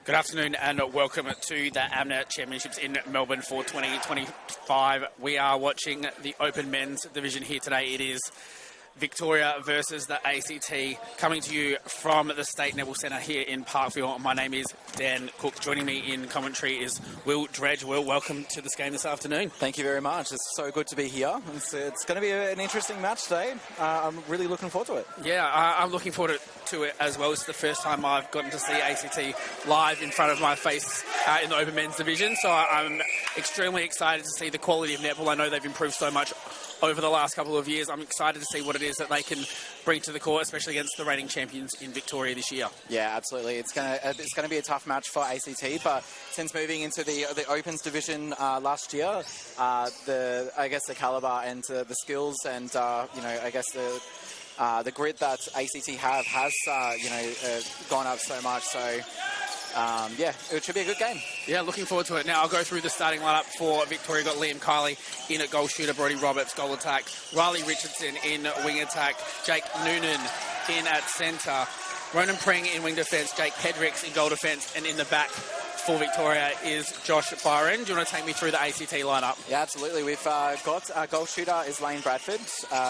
Good afternoon and welcome to the AMNA Championships in Melbourne for 2025. We are watching the Open Men's Division here today. It is Victoria versus the ACT, coming to you from the State Netball Centre here in Parkville. My name is Dan Cook. Joining me in commentary is Will Dredge. Will, welcome to this game this afternoon. Thank you very much. It's so good to be here. It's going to be an interesting match today. I'm really looking forward to it. Yeah, I'm looking forward to it as well. It's the first time I've gotten to see ACT live in front of my face in the Open Men's Division, so I'm extremely excited to see the quality of netball. I know they've improved so much over the last couple of years. I'm excited to see what it is that they can bring to the court, especially against the reigning champions in Victoria this year. Yeah, absolutely. It's gonna be a tough match for ACT, but since moving into the Opens division last year, I guess the caliber and the skills and I guess the grit that ACT has gone up so much. So. It should be a good game. Yeah, looking forward to it. Now, I'll go through the starting lineup for Victoria. Got Liam Kiley in at goal shooter, Brody Roberts, goal attack, Riley Richardson in wing attack, Jake Noonan in at centre, Ronan Pring in wing defence, Jake Pedricks in goal defence, and in the back for Victoria is Josh Byron. Do you want to take me through the ACT lineup? Yeah, absolutely. We've got our goal shooter is Lane Bradford,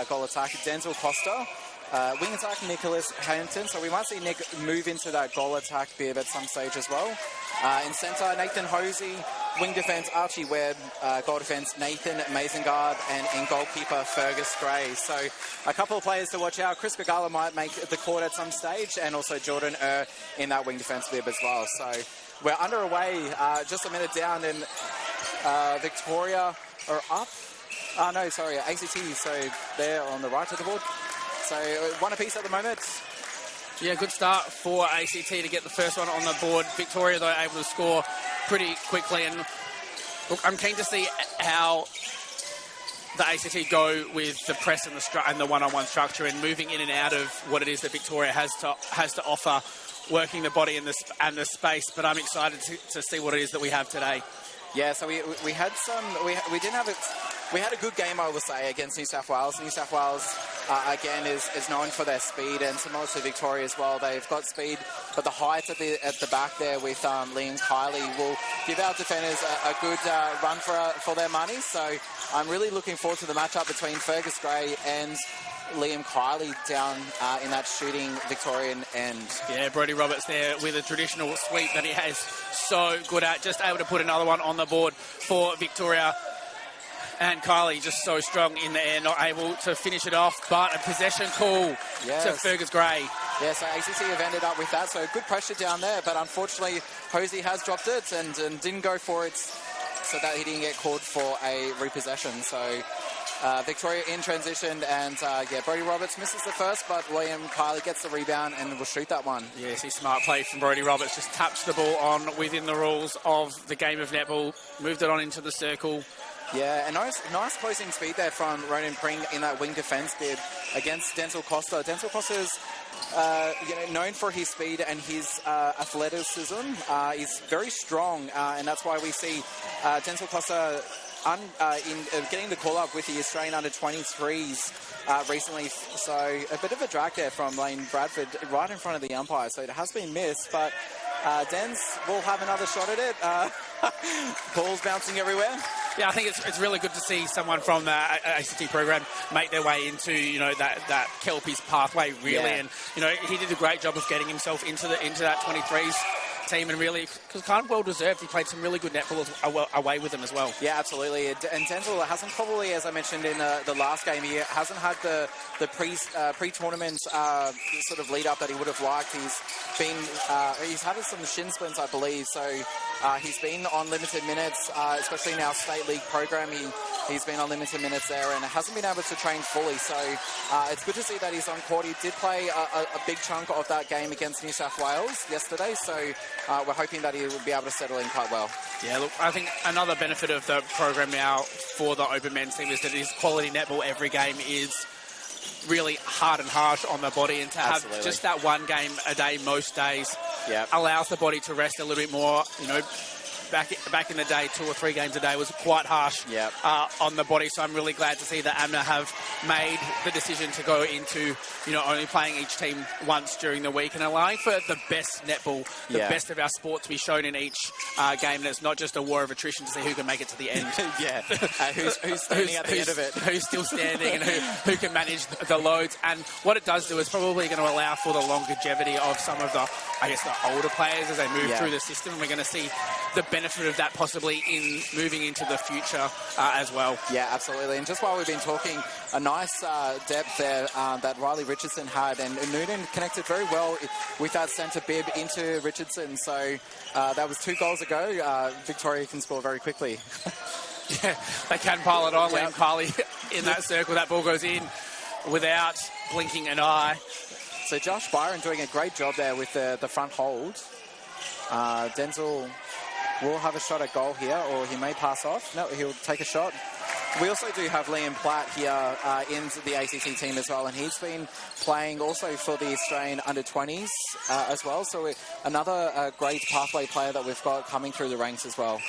goal attack, Denzel Costa, wing attack, Nicholas Hampton. So we might see Nick move into that goal attack bib at some stage as well. In centre, Nathan Hosey. Wing defence, Archie Webb. Goal defence, Nathan Mazengard. And in goalkeeper, Fergus Gray. So a couple of players to watch out. Chris Gagala might make the court at some stage. And also Jordan in that wing defence bib as well. So we're underway, just a minute down. And Victoria are up. ACT. So they're on the right of the board. So one apiece at the moment. Yeah, good start for ACT to get the first one on the board. Victoria, though, able to score pretty quickly. And look, I'm keen to see how the ACT go with the press and the one-on-one structure and moving in and out of what it is that Victoria has to offer, working the body and the space. But I'm excited to see what it is that we have today. Yeah, so we had we didn't have it. We had a good game, I will say, against New South Wales. New South Wales, again, is known for their speed, and similar to Victoria as well. They've got speed, but the height at the back there with Liam Kiley will give our defenders a good run for their money. So I'm really looking forward to the matchup between Fergus Gray and Liam Kiley down in that shooting Victorian end. Yeah, Brody Roberts there with a traditional sweep that he has so good at, just able to put another one on the board for Victoria. And Kiley just so strong in the air, not able to finish it off, but a possession call to Fergus Gray. Yeah, so ACT have ended up with that, so good pressure down there, but unfortunately Hosey has dropped it and didn't go for it, so that he didn't get called for a repossession. So Victoria in transition, and Brody Roberts misses the first, but William Kiley gets the rebound and will shoot that one. Yes, he's smart play from Brody Roberts, just taps the ball on within the rules of the game of netball, moved it on into the circle. Yeah, and nice closing speed there from Ronan Pring in that wing defence bid against Denzel Costa. Denzel Costa's known for his speed and his athleticism. He's very strong, and that's why we see Denzel Costa in getting the call-up with the Australian under-23s recently. So a bit of a drag there from Lane Bradford right in front of the umpire. So it has been missed, but Dens will have another shot at it. Balls bouncing everywhere. Yeah, I think it's really good to see someone from the ACT program make their way into that Kelpie's pathway really, and he did a great job of getting himself into that 23s team, and really kind of well deserved. He played some really good netball away with them as well. Yeah, absolutely. And Denzel hasn't probably, as I mentioned in the last game, he hasn't had the pre-tournament sort of lead up that he would have liked. He's had some shin splints, I believe, so he's been on limited minutes, especially in our state league program. He's been on limited minutes there and hasn't been able to train fully. So it's good to see that he's on court. He did play a big chunk of that game against New South Wales yesterday. So we're hoping that he will be able to settle in quite well. Yeah, look, I think another benefit of the program now for the Open Men's team is that it is quality netball. Every game is really hard and harsh on the body, and to have just that one game a day most days allows the body to rest a little bit more, back in the day, 2 or 3 games a day was quite harsh on the body. So I'm really glad to see that AMNA have made the decision to go into, only playing each team once during the week and allowing for the best netball, the best of our sport to be shown in each game. And it's not just a war of attrition to see who can make it to the end. Who's standing at the end of it. Who's still standing and who can manage the loads. And what it does do is probably going to allow for the longevity of some of the older players as they move through the system. And we're going to see the benefit of that possibly in moving into the future as well. Yeah, absolutely. And just while we've been talking, a nice depth there that Riley Richardson had, and Noonan connected very well with that centre bib into Richardson. So that was 2 goals ago. Victoria can score very quickly. Yeah, they can pile it on. Liam Carley in that circle. That ball goes in without blinking an eye. So Josh Byron doing a great job there with the front hold. Denzel will have a shot at goal here, or he may pass off. No, he'll take a shot. We also do have Liam Platt here in the ACT team as well, and he's been playing also for the Australian under-20s as well. So another great pathway player that we've got coming through the ranks as well.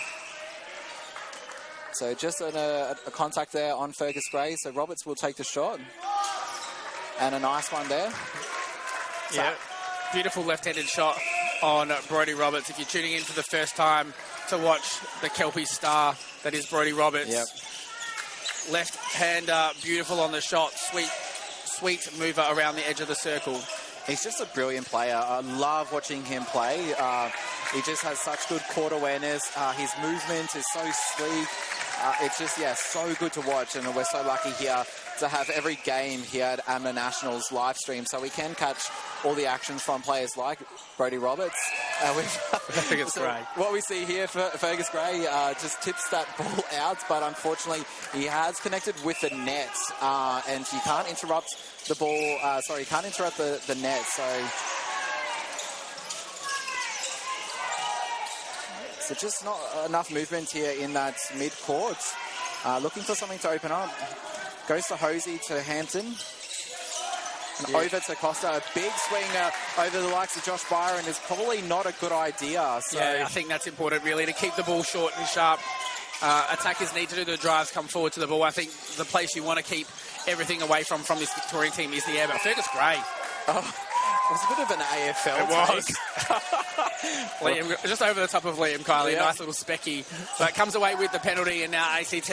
So just a contact there on Fergus Gray. So Roberts will take the shot. And a nice one there. Yeah, beautiful left-handed shot on Brodie Roberts. If you're tuning in for the first time to watch the Kelpie star that is Brodie Roberts. Yep. Left-hander, beautiful on the shot. Sweet mover around the edge of the circle. He's just a brilliant player. I love watching him play. He just has such good court awareness. His movement is so sleek. It's just, so good to watch. And we're so lucky here to have every game here at AMNA Nationals live stream, so we can catch all the actions from players like Brodie Roberts. Fergus Gray. What we see here for Fergus Gray just tips that ball out, but unfortunately he has connected with the net, and you can't interrupt the ball. You can't interrupt the net. So just not enough movement here in that mid-court. Looking for something to open up. Goes to Hosey to Hampton. And over to Costa. A big swing over the likes of Josh Byron is probably not a good idea. So I think that's important, really, to keep the ball short and sharp. Attackers need to do the drives, come forward to the ball. I think the place you want to keep everything away from this Victorian team is the air. But Fergus Gray. It was a bit of an AFL It was. Liam, just over the top of Liam Kiley, nice little specky. But comes away with the penalty, and now ACT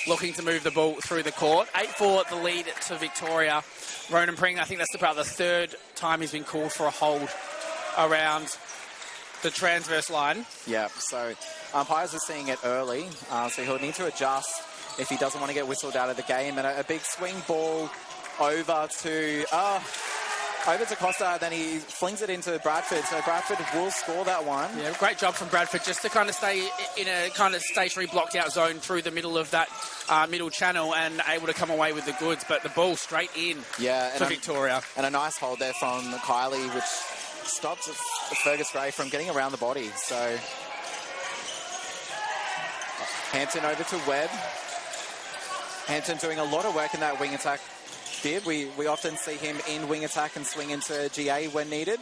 looking to move the ball through the court. 8-4 the lead to Victoria. Ronan Pring, I think that's about the 3rd time he's been called for a hold around the transverse line. Yeah, so umpires are seeing it early, so he'll need to adjust if he doesn't want to get whistled out of the game. And a big swing ball over to Costa, then he flings it into Bradford, so Bradford will score that one. Yeah, great job from Bradford just to kind of stay in a kind of stationary blocked out zone through the middle of that middle channel and able to come away with the goods, but the ball straight in for Victoria. And a nice hold there from Kiley, which stops Fergus Gray from getting around the body. So Hampton over to Webb. Hampton doing a lot of work in that wing attack bib. We often see him in wing attack and swing into GA when needed.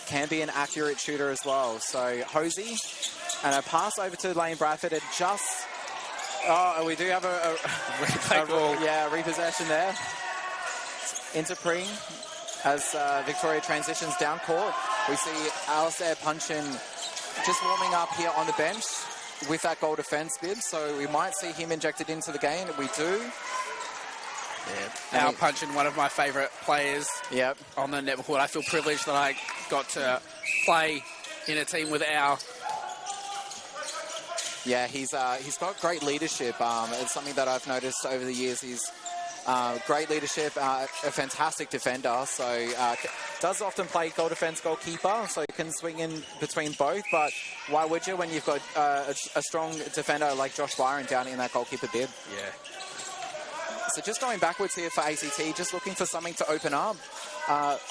Can be an accurate shooter as well. So Hosey and a pass over to Lane Bradford. It just... we do have a repossession there. Into Pring as Victoria transitions down court. We see Alistair Punchin just warming up here on the bench with that goal defence bid. So we might see him injected into the game. We do. Yeah. Al Punchin, one of my favourite players on the netball court. I feel privileged that I got to play in a team with Al. Yeah, he's got great leadership. It's something that I've noticed over the years. He's great leadership, a fantastic defender. So does often play goal defence, goalkeeper, so you can swing in between both. But why would you when you've got a strong defender like Josh Byron down in that goalkeeper bib? Yeah. So just going backwards here for ACT, just looking for something to open up.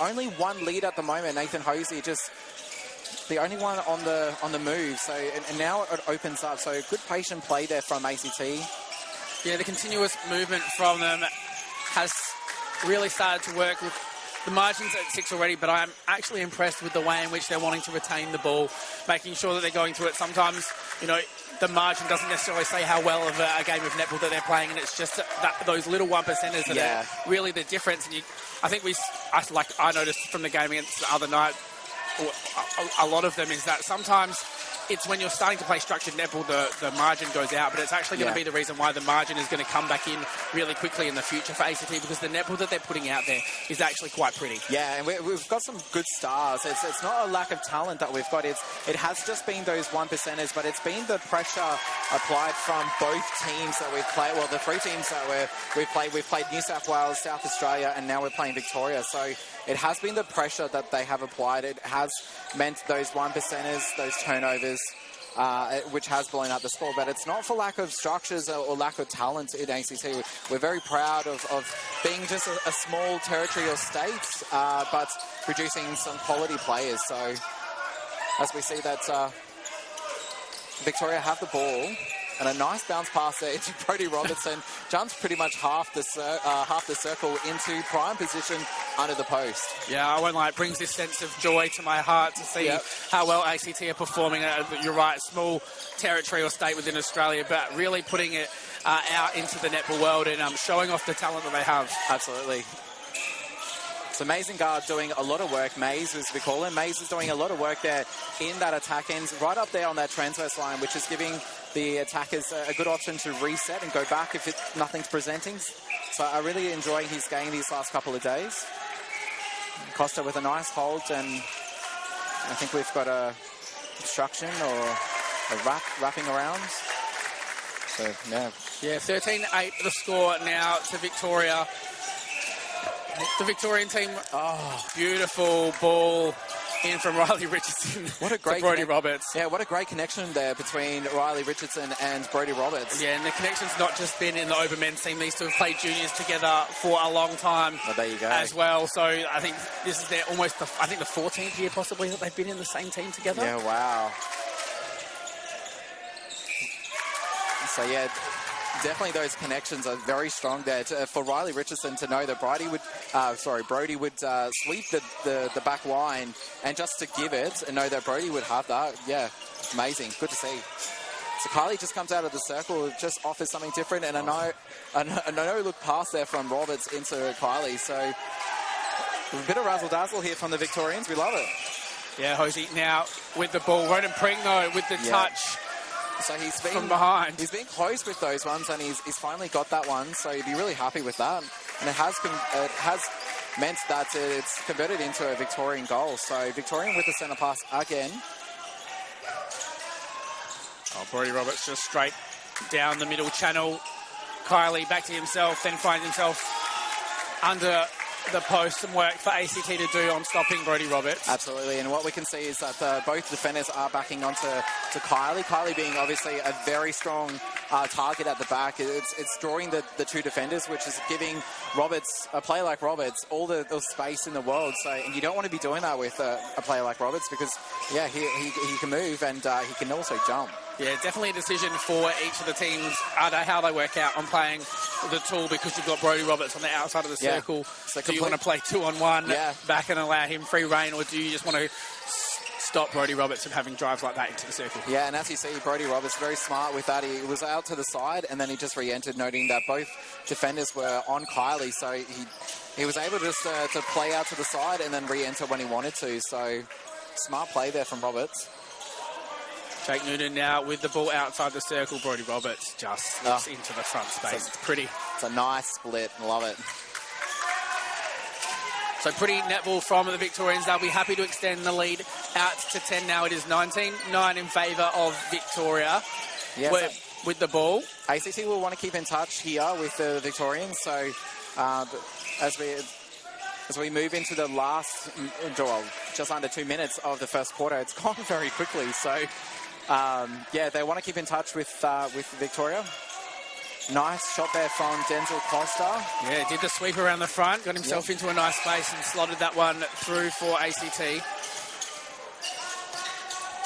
Only one lead at the moment. Nathan Hosey just the only one on the move. So and now it opens up. So good patient play there from ACT. Yeah, the continuous movement from them has really started to work with the margin's at 6 already, but I'm actually impressed with the way in which they're wanting to retain the ball, making sure that they're going through it. Sometimes, you know, the margin doesn't necessarily say how well of a game of netball that they're playing, and it's just those little 1%ers that are really the difference. And I think I noticed from the game against the other night, a lot of them is that sometimes it's when you're starting to play structured netball, the margin goes out, but it's actually going to be the reason why the margin is going to come back in really quickly in the future for ACT, because the netball that they're putting out there is actually quite pretty. Yeah, and we've got some good stars. It's not a lack of talent that we've got. It has just been those 1%ers, but it's been the pressure applied from both teams that we've played. Well, the three teams that we've played. We've played New South Wales, South Australia, and now we're playing Victoria. So it has been the pressure that they have applied. It has meant those 1%ers, those turnovers, which has blown up the score. But it's not for lack of structures or lack of talent in ACT. We're very proud of being just a small territory or state, but producing some quality players. So as we see that Victoria have the ball, and a nice bounce pass there into Brodie Robertson. Jumps pretty much half the circle into prime position under the post. Yeah, I won't lie, it brings this sense of joy to my heart to see how well ACT are performing. You're right, small territory or state within Australia, but really putting it out into the netball world and showing off the talent that they have. Absolutely. So Amazing Guard doing a lot of work. Mays, as we call him. Mays is doing a lot of work there in that attack end, right up there on that transverse line, which is giving the attackers a good option to reset and go back if nothing's presenting. So I'm really enjoying his game these last couple of days. Costa with a nice hold, and I think we've got a obstruction or a wrapping around. So, yeah. Yeah, 13-8 the score now to Victoria. The Victorian team, beautiful ball in from Riley Richardson. What a great to Brodie Roberts. Yeah, what a great connection there between Riley Richardson and Brodie Roberts. Yeah, and the connection's not just been in the Open men's team. These two have played juniors together for a long time. Oh, there you go. As well. So I think this is their the 14th year possibly that they've been in the same team together. Yeah, wow. So, yeah, definitely those connections are very strong there. For Riley Richardson to know that Brodie would sweep the back line and just to give it and know that Brodie would have that. Yeah, amazing. Good to see. So Kylie just comes out of the circle, just offers something different, and a no-look pass there from Roberts into Kylie. So a bit of razzle-dazzle here from the Victorians. We love it. Yeah, Hosey now with the ball. Ronan Pring, though, with the touch. So he's been from behind. He's been close with those ones, and he's finally got that one. So he'd be really happy with that. And it has meant that it's converted into a Victorian goal. So Victorian with the centre pass again. Brodie Roberts just straight down the middle channel. Kylie back to himself, then finds himself under the post. Some work for ACT to do on stopping Brodie Roberts. Absolutely, and what we can see is that both defenders are backing onto Kylie. Kylie being obviously a very strong target at the back. It's drawing the two defenders, which is giving Roberts, a player like Roberts, all the space in the world. So, and you don't want to be doing that with a player like Roberts because, yeah, he can move and he can also jump. Yeah, definitely a decision for each of the teams, how they work out on playing the tool, because you've got Brodie Roberts on the outside of the circle. So do you want to play 2-on-1 back and allow him free reign, or do you just want to stop Brodie Roberts from having drives like that into the circle? Yeah, and as you see, Brodie Roberts very smart with that. He was out to the side and then he just re-entered, noting that both defenders were on Kylie, so he was able just to play out to the side and then re-enter when he wanted to. So smart play there from Roberts. Jake Noonan now with the ball outside the circle. Brodie Roberts just slips into the front space. It's pretty. It's a nice split. Love it. So pretty netball from the Victorians. They'll be happy to extend the lead out to 10 now. It is 19-9 in favour of Victoria. Yes, with the ball. ACT will want to keep in touch here with the Victorians. So as we move into the last, just under 2 minutes of the first quarter, it's gone very quickly. So, they want to keep in touch with Victoria. Nice shot there from Denzel Costa. Yeah, did the sweep around the front, got himself into a nice space and slotted that one through for ACT.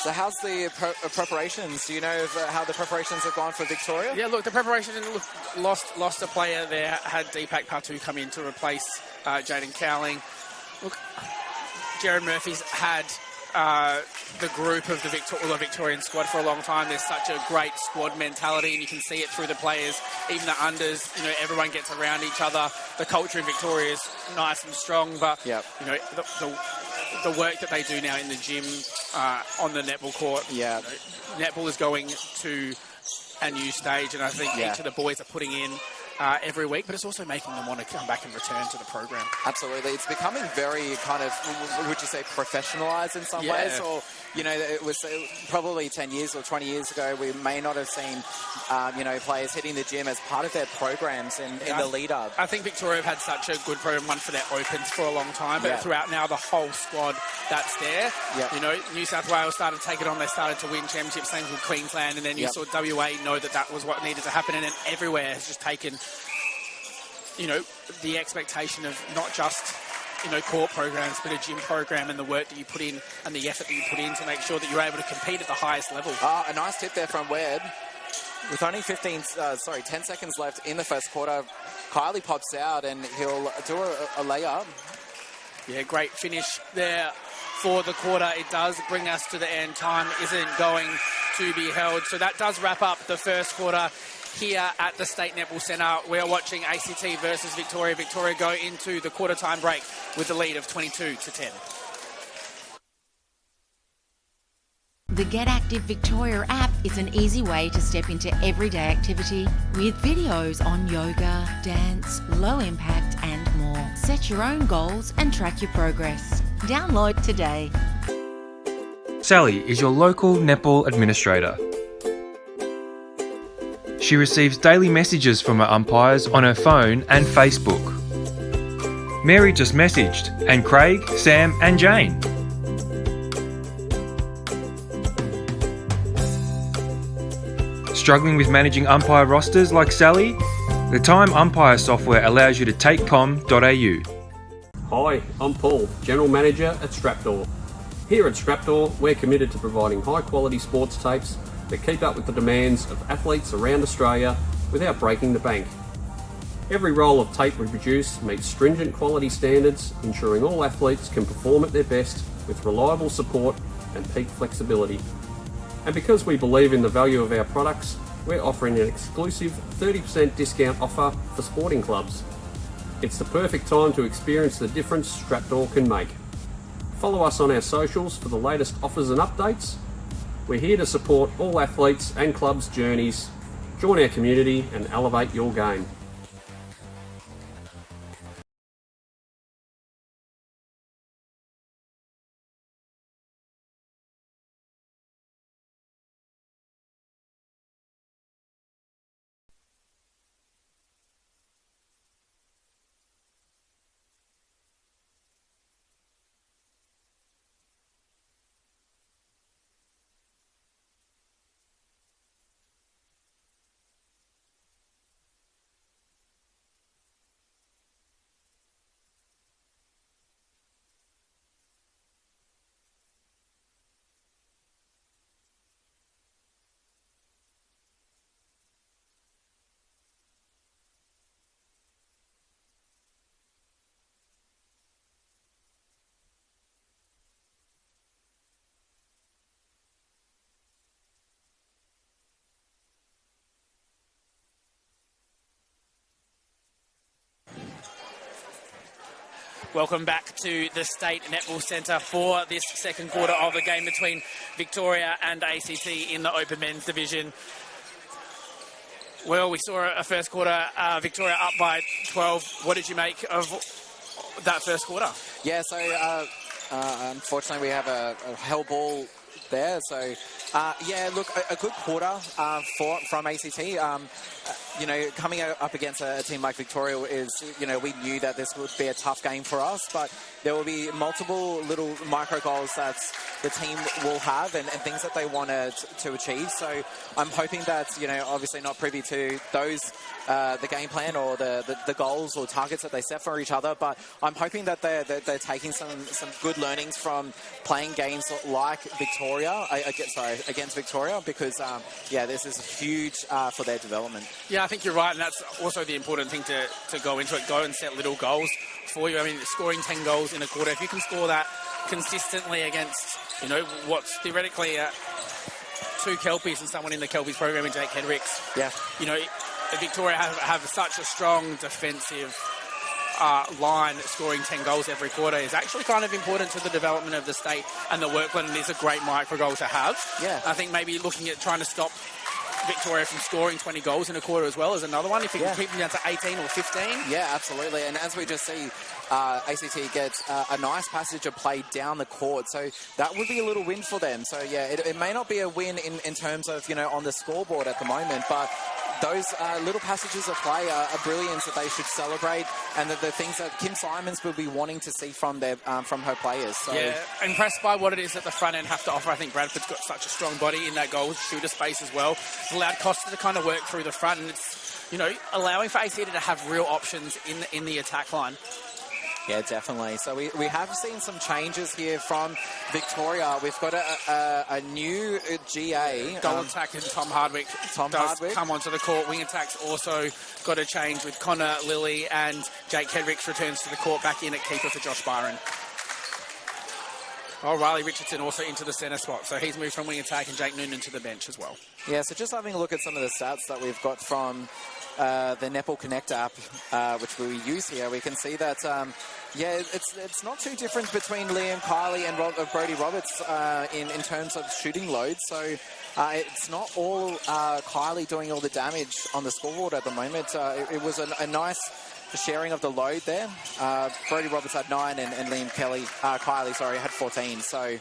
So how's the preparations? Do you know how the preparations have gone for Victoria? Yeah, look, the preparation lost a player there. Had Deepak Patu come in to replace Jaden Cowling. Look, Jared Murphy's had the group of the Victorian squad for a long time. There's such a great squad mentality, and you can see it through the players, even the unders. You know, everyone gets around each other. The culture in Victoria is nice and strong, but you know, the work that they do now in the gym, on the netball court. Yeah, you know, netball is going to a new stage, and I think each of the boys are putting in every week, but it's also making them want to come back and return to the program. Absolutely. It's becoming very kind of, would you say, professionalised in some ways? Or, you know, it was probably 10 years or 20 years ago, we may not have seen, you know, players hitting the gym as part of their programs in the lead-up. I think Victoria have had such a good program, one for their opens for a long time, but throughout now the whole squad that's there. You know, New South Wales started to take it on. They started to win championships, same with Queensland, and then you saw WA know that was what needed to happen, and then everywhere has just taken, you know, the expectation of not just, you know, court programs, but a gym program and the work that you put in and the effort that you put in to make sure that you're able to compete at the highest level. A nice tip there from Webb. With only 10 seconds left in the first quarter, Kylie pops out and he'll do a layup. Yeah, great finish there for the quarter. It does bring us to the end. Time isn't going to be held. So that does wrap up the first quarter here at the State Netball Centre. We are watching ACT versus Victoria. Victoria go into the quarter time break with the lead of 22-10. The Get Active Victoria app is an easy way to step into everyday activity with videos on yoga, dance, low impact and more. Set your own goals and track your progress. Download today. Sally is your local netball administrator. She receives daily messages from her umpires on her phone and Facebook. Mary just messaged, and Craig, Sam and Jane. Struggling with managing umpire rosters like Sally? The Time Umpire software allows you to takecom.au. Hi, I'm Paul, General Manager at Strapdoor. Here at Strapdoor, we're committed to providing high-quality sports tapes that keep up with the demands of athletes around Australia without breaking the bank. Every roll of tape we produce meets stringent quality standards, ensuring all athletes can perform at their best with reliable support and peak flexibility. And because we believe in the value of our products, we're offering an exclusive 30% discount offer for sporting clubs. It's the perfect time to experience the difference Strapdoor can make. Follow us on our socials for the latest offers and updates. We're here to support all athletes and clubs' journeys. Join our community and elevate your game. Welcome back to the State Netball Centre for this second quarter of the game between Victoria and ACT in the Open Men's Division. Well, we saw a first quarter, Victoria up by 12. What did you make of that first quarter? Yeah, so unfortunately we have a hell ball there. So, yeah, look, a good quarter from ACT. You know, coming up against a team like Victoria is, you know, we knew that this would be a tough game for us, but there will be multiple little micro goals that the team will have and things that they wanted to achieve. So I'm hoping that, you know, obviously not privy to those, the game plan or the goals or targets that they set for each other, but I'm hoping that they're taking some good learnings from playing games like Victoria, against Victoria, because, yeah, this is huge for their development. Yeah, Yeah, I think you're right, and that's also the important thing to go into it. Go and set little goals for you. I mean, scoring 10 goals in a quarter, if you can score that consistently against, what's theoretically two Kelpies and someone in the Kelpies program in Jake Hedricks. Yeah. Victoria have such a strong defensive line. Scoring 10 goals every quarter is actually kind of important to the development of the state and the workload, and is a great micro goal to have. Yeah. I think maybe looking at trying to stop Victoria from scoring 20 goals in a quarter as well is another one, if you can keep them down to 18 or 15. Yeah, absolutely. And as we just see, ACT gets a nice passage of play down the court, so that would be a little win for them. So, yeah, it may not be a win in terms of, on the scoreboard at the moment, but those little passages of play are brilliant that they should celebrate, and the things that Kim Simons will be wanting to see from her players. So. Yeah, impressed by what it is that the front end have to offer. I think Bradford's got such a strong body in that goal shooter space as well. It's allowed Costa to kind of work through the front, and it's, allowing for ACT to have real options in the attack line. Yeah, definitely. So we have seen some changes here from Victoria. We've got a new GA. Goal attack and Tom Hardwick come onto the court. Wing attack's also got a change with Connor Lilly, and Jake Hedricks returns to the court back in at keeper for Josh Byron. Riley Richardson also into the centre spot. So he's moved from wing attack, and Jake Noonan to the bench as well. Yeah, so just having a look at some of the stats that we've got from the Netball Connect app, which we use here, we can see that, it's not too different between Liam Kiley and Brody Roberts in terms of shooting load. So it's not all Kiley doing all the damage on the scoreboard at the moment. It was a nice sharing of the load there. Brody Roberts had 9 and Liam Kiley had 14. So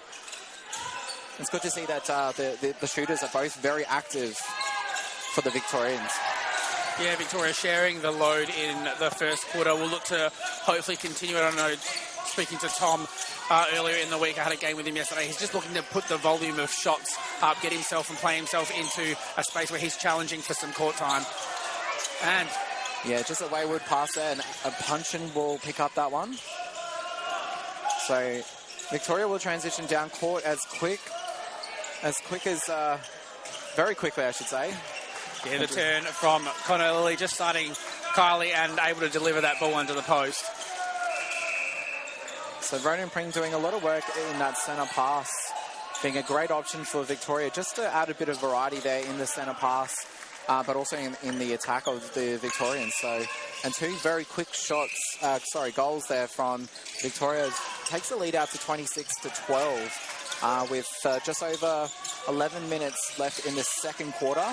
it's good to see that the shooters are both very active for the Victorians. Yeah, Victoria sharing the load in the first quarter. We'll look to hopefully continue it. I know, speaking to Tom earlier in the week, I had a game with him yesterday. He's just looking to put the volume of shots up, get himself and play himself into a space where he's challenging for some court time. And yeah, just a wayward pass there, and a Punchin will pick up that one. So Victoria will transition down court very quickly, I should say. Yeah, the turn from Connor Lilly, just starting Kiley and able to deliver that ball under the post. So Ronan Pring doing a lot of work in that centre pass, being a great option for Victoria, just to add a bit of variety there in the centre pass, but also in the attack of the Victorians. So, and two very quick goals there from Victoria. Takes the lead out to 26-12 with just over 11 minutes left in the second quarter.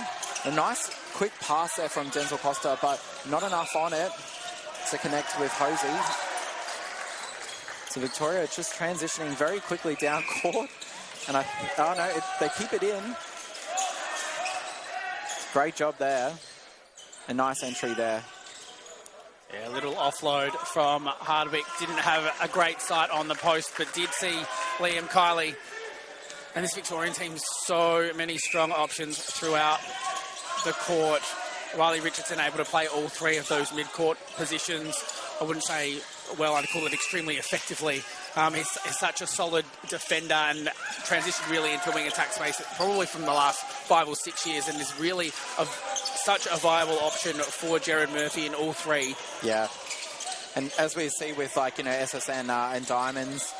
A nice quick pass there from Denzel Costa, but not enough on it to connect with Hosey. So Victoria just transitioning very quickly down court. And they keep it in. Great job there. A nice entry there. Yeah, a little offload from Hardwick. Didn't have a great sight on the post, but did see Liam Kiley. And this Victorian team, so many strong options throughout the court. Riley Richardson able to play all three of those mid-court positions. I wouldn't say I'd call it extremely effectively. He's such a solid defender and transitioned really into wing attack space probably from the last 5 or 6 years, and is really such a viable option for Jared Murphy in all three. Yeah. And as we see with SSN and Diamonds,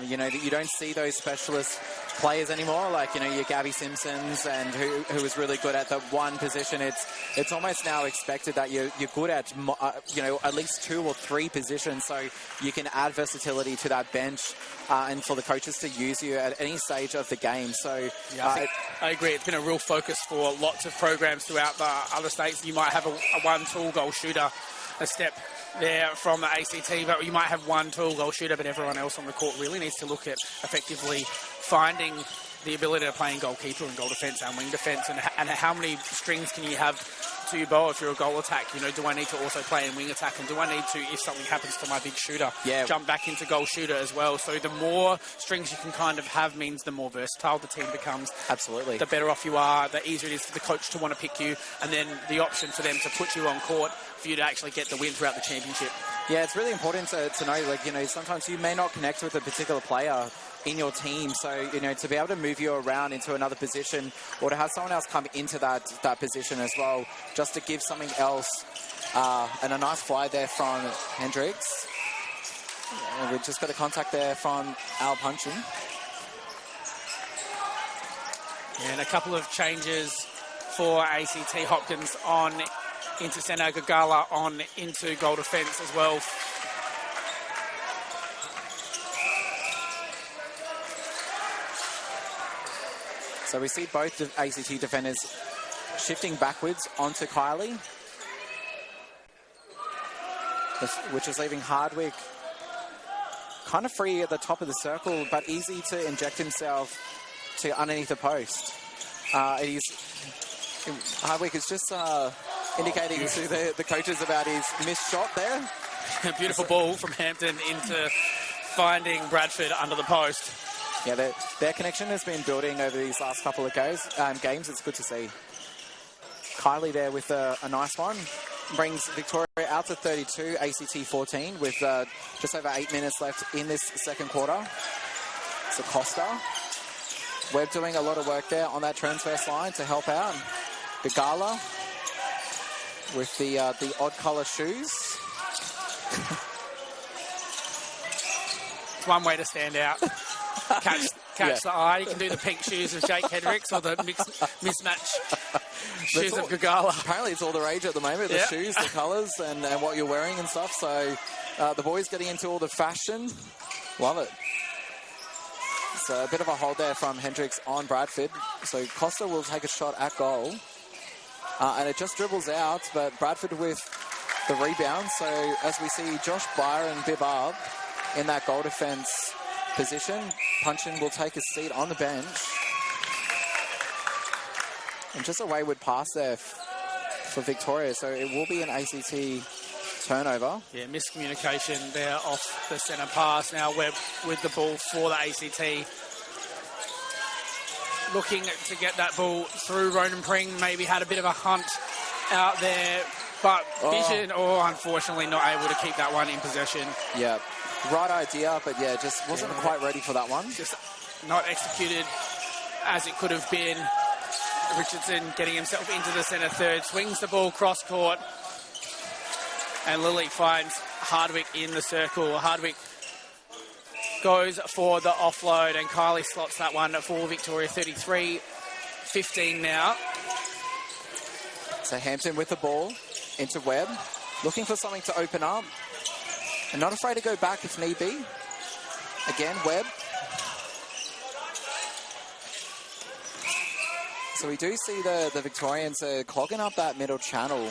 you don't see those specialist players anymore, your Gabby Simpsons, and who is really good at the one position. It's almost now expected that you're good at at least 2 or 3 positions, so you can add versatility to that bench, and for the coaches to use you at any stage of the game. So yeah, I agree. It's been a real focus for lots of programs throughout the other states. You might have a one-tool goal shooter, a step there from the ACT, but you might have one tool goal shooter, but everyone else on the court really needs to look at effectively finding the ability to play in goalkeeper and goal defence and wing defence, and how many strings can you have to your bow if you're a goal attack? Do I need to also play in wing attack, and do I need to, if something happens to my big shooter, jump back into goal shooter as well? So the more strings you can kind of have means the more versatile the team becomes. Absolutely. The better off you are, the easier it is for the coach to want to pick you, and then the option for them to put you on court for you to actually get the win throughout the championship. Yeah, it's really important to know, like, you know, sometimes you may not connect with a particular player in your team. So, you know, to be able to move you around into another position or to have someone else come into that position as well, just to give something else. And a nice fly there from Hendricks. We've just got a contact there from Al Punchin. And a couple of changes for ACT. Hopkins on into centre, Gagala on into goal defence as well. So we see both the ACT defenders shifting backwards onto Kylie, which is leaving Hardwick kind of free at the top of the circle, but easy to inject himself to underneath the post. Hardwick is just indicating to the coaches about his missed shot there. A beautiful ball from Hampton into finding Bradford under the post. Yeah, their connection has been building over these last couple of games. It's good to see. Kylie there with a nice one. Brings Victoria out to 32, ACT 14, with just over 8 minutes left in this second quarter. So Costa. Webb doing a lot of work there on that transverse line to help out. Gagala with the odd colour shoes. It's one way to stand out. Catch the eye. You can do the pink shoes of Jake Hendricks or the mismatch shoes of Gagala. Apparently it's all the rage at the moment, the shoes, the colours, and what you're wearing and stuff. So the boys getting into all the fashion. Love it. So a bit of a hold there from Hendricks on Bradford. So Costa will take a shot at goal. And it just dribbles out, but Bradford with the rebound. So as we see Josh Byron Bibbard in that goal defence position, Punchin will take a seat on the bench. And just a wayward pass there for Victoria. So it will be an ACT turnover. Yeah, miscommunication there off the centre pass. Now Webb with the ball for the ACT. Looking to get that ball through. Ronan Pring maybe had a bit of a hunt out there, but Vision, unfortunately not able to keep that one in possession. Yeah, right idea, but yeah, just wasn't quite ready for that one. Just not executed as it could have been. Richardson getting himself into the centre third, swings the ball cross court, and Lilly finds Hardwick in the circle. Hardwick goes for the offload, and Kylie slots that one for Victoria. 33-15 now. So Hampton with the ball into Webb, looking for something to open up, and not afraid to go back if need be. Again, Webb. So we do see the Victorians clogging up that middle channel,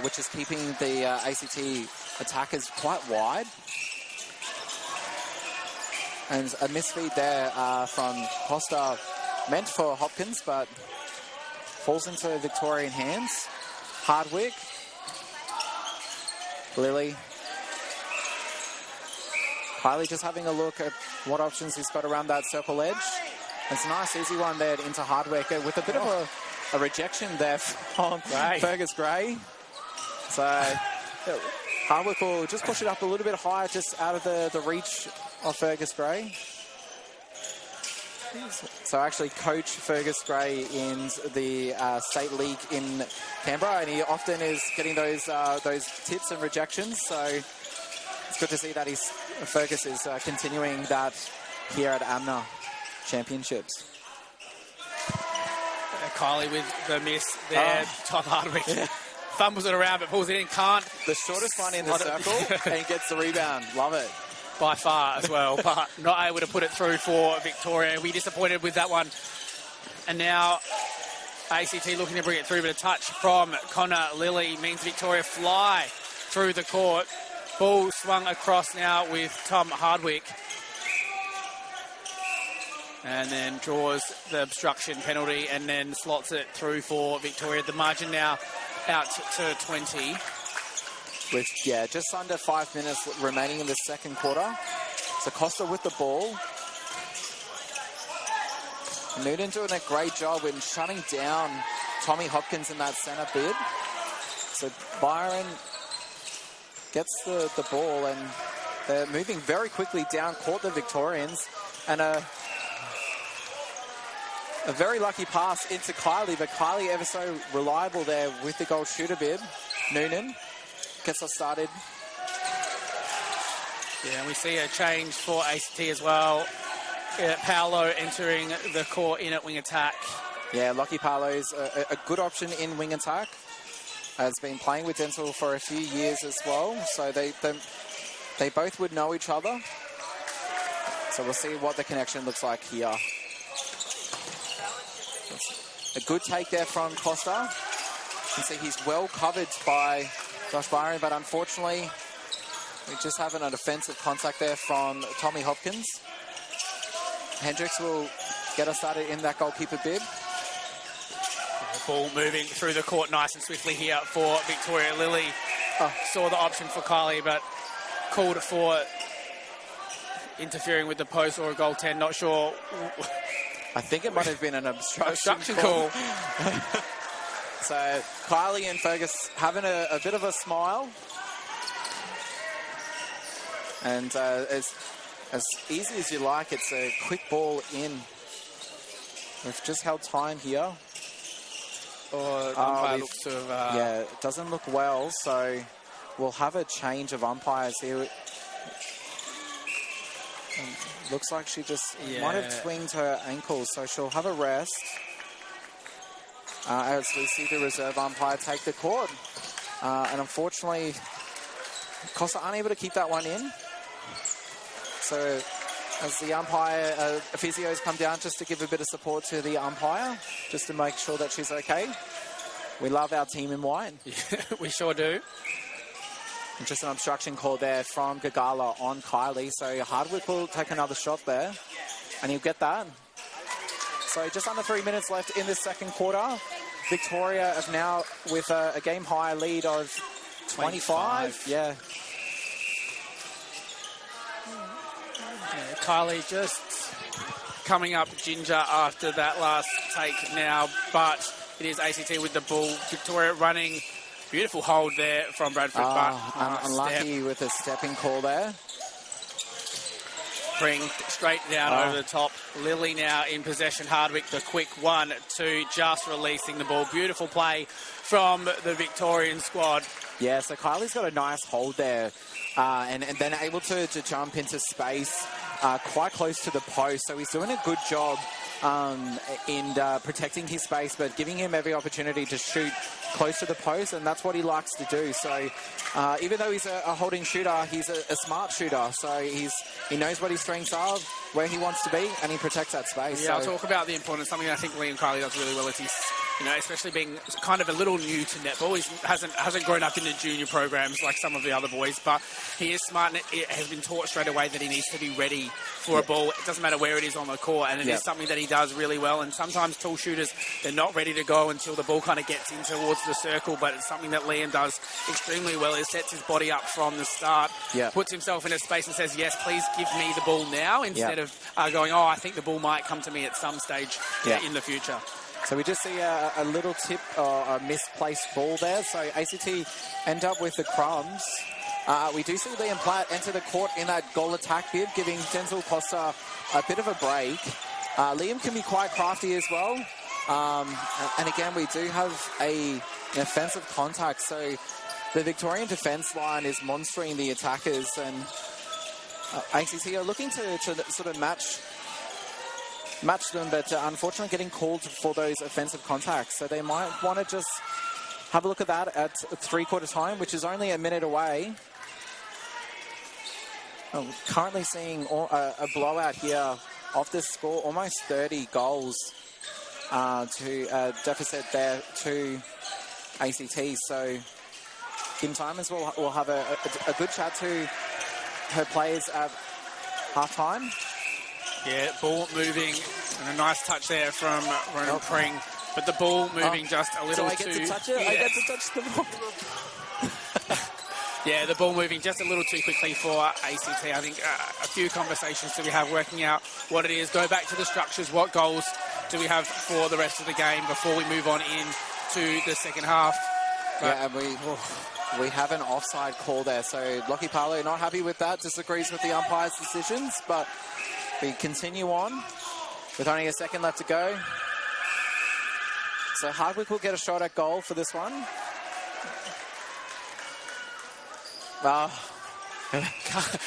which is keeping the ACT attackers quite wide. And a misfeed there from Costa, meant for Hopkins, but falls into Victorian hands. Hardwick. Lilly. Kylie just having a look at what options he's got around that circle edge. It's a nice easy one there into Hardwick with a bit of a rejection there from Fergus Gray. So Hardwick will just push it up a little bit higher, just out of the reach of Fergus Gray. So actually coach Fergus Gray in the State League in Canberra, and he often is getting those tips and rejections. So it's good to see that Fergus is continuing that here at AMNA Championships. Kylie with the miss there. Tom Hardwick fumbles it around but pulls it in. Can't. The shortest one in the circle and gets the rebound. Love it. By far as well, but not able to put it through for Victoria. We disappointed with that one. And now ACT looking to bring it through, but a touch from Connor Lilly means Victoria fly through the court. Ball swung across now with Tom Hardwick. And then draws the obstruction penalty and then slots it through for Victoria. The margin now out to 20. With, just under 5 minutes remaining in the second quarter. So Costa with the ball. Newton doing a great job in shutting down Tommy Hopkins in that centre bid. So Byron gets the ball, and they're moving very quickly down court, the Victorians, and a very lucky pass into Kylie, but Kylie ever so reliable there with the goal shooter bib. Noonan gets us started. Yeah, and we see a change for ACT as well. Paolo entering the court in at wing attack. Yeah, Lockie Paolo's a good option in wing attack. Has been playing with Denzel for a few years as well, so they both would know each other. So we'll see what the connection looks like here. A good take there from Costa. You can see he's well covered by Josh Byron, but unfortunately, we just have an offensive contact there from Tommy Hopkins. Hendricks will get us started in that goalkeeper bib. Ball moving through the court nice and swiftly here for Victoria. Lily saw the option for Kylie, but called for interfering with the post or a goaltend. Not sure. I think it might have been an obstruction call. So Kylie and Fergus having a bit of a smile. And as easy as you like, it's a quick ball in. We've just held time here. Yeah, it doesn't look well, so we'll have a change of umpires here. Looks like she just might have twinged her ankle, so she'll have a rest. As we see the reserve umpire take the court. And unfortunately, Costa unable to keep that one in. So as the umpire, physios come down just to give a bit of support to the umpire, just to make sure that she's okay. We love our team in white. Yeah, we sure do. And just an obstruction call there from Gagala on Kylie. So Hardwick will take another shot there, and he'll get that. So just under 3 minutes left in this second quarter. Victoria is now with a game-high lead of 25. Yeah. Kylie just coming up ginger after that last take now, but it is ACT with the ball. Victoria running. Beautiful hold there from Bradford, but unlucky with a stepping call there. Bring straight down over the top. Lily now in possession. Hardwick, the quick 1-2, just releasing the ball. Beautiful play from the Victorian squad. Yeah, so Kylie's got a nice hold there, and then able to jump into space quite close to the post. So he's doing a good job in protecting his space, but giving him every opportunity to shoot close to the post, and that's what he likes to do. So even though he's a holding shooter, he's a smart shooter. So he knows what his strengths are, where he wants to be, and he protects that space. Yeah, I'll talk about the importance. Something I think Liam Kylie does really well is he's, especially being kind of a little new to netball. He hasn't grown up in the junior programs like some of the other boys, but he is smart, and it has been taught straight away that he needs to be ready for a ball. It doesn't matter where it is on the court, and it is something that he does really well. And sometimes tall shooters, they're not ready to go until the ball kind of gets in towards the circle, but it's something that Liam does extremely well. He sets his body up from the start, puts himself in a space and says, yes, please give me the ball now, instead of going, I think the ball might come to me at some stage in the future. So we just see a little tip or a misplaced ball there. So ACT end up with the crumbs. We do see Liam Platt enter the court in that goal attack bib, giving Denzel Costa a bit of a break. Liam can be quite crafty as well. And again, we do have an offensive contact. So the Victorian defence line is monstering the attackers, and ACT are looking to sort of match them, but unfortunately getting called for those offensive contacts. So they might want to just have a look at that at 3/4 time, which is only a minute away. Currently seeing a blowout here off this score, almost 30 goals to deficit there to ACT. So Kim Simons will have a good chat to her players at half-time. Yeah, ball moving, and a nice touch there from Ronald Pring. But the ball moving just a little too... So I get to touch it? Yeah. I get to touch the ball. Yeah, the ball moving just a little too quickly for ACT. I think a few conversations to be have working out what it is. Go back to the structures. What goals do we have for the rest of the game before we move on in to the second half? But, We have an offside call there, so Lockie Parlow not happy with that, disagrees with the umpire's decisions, but we continue on with only a second left to go. So Hardwick will get a shot at goal for this one.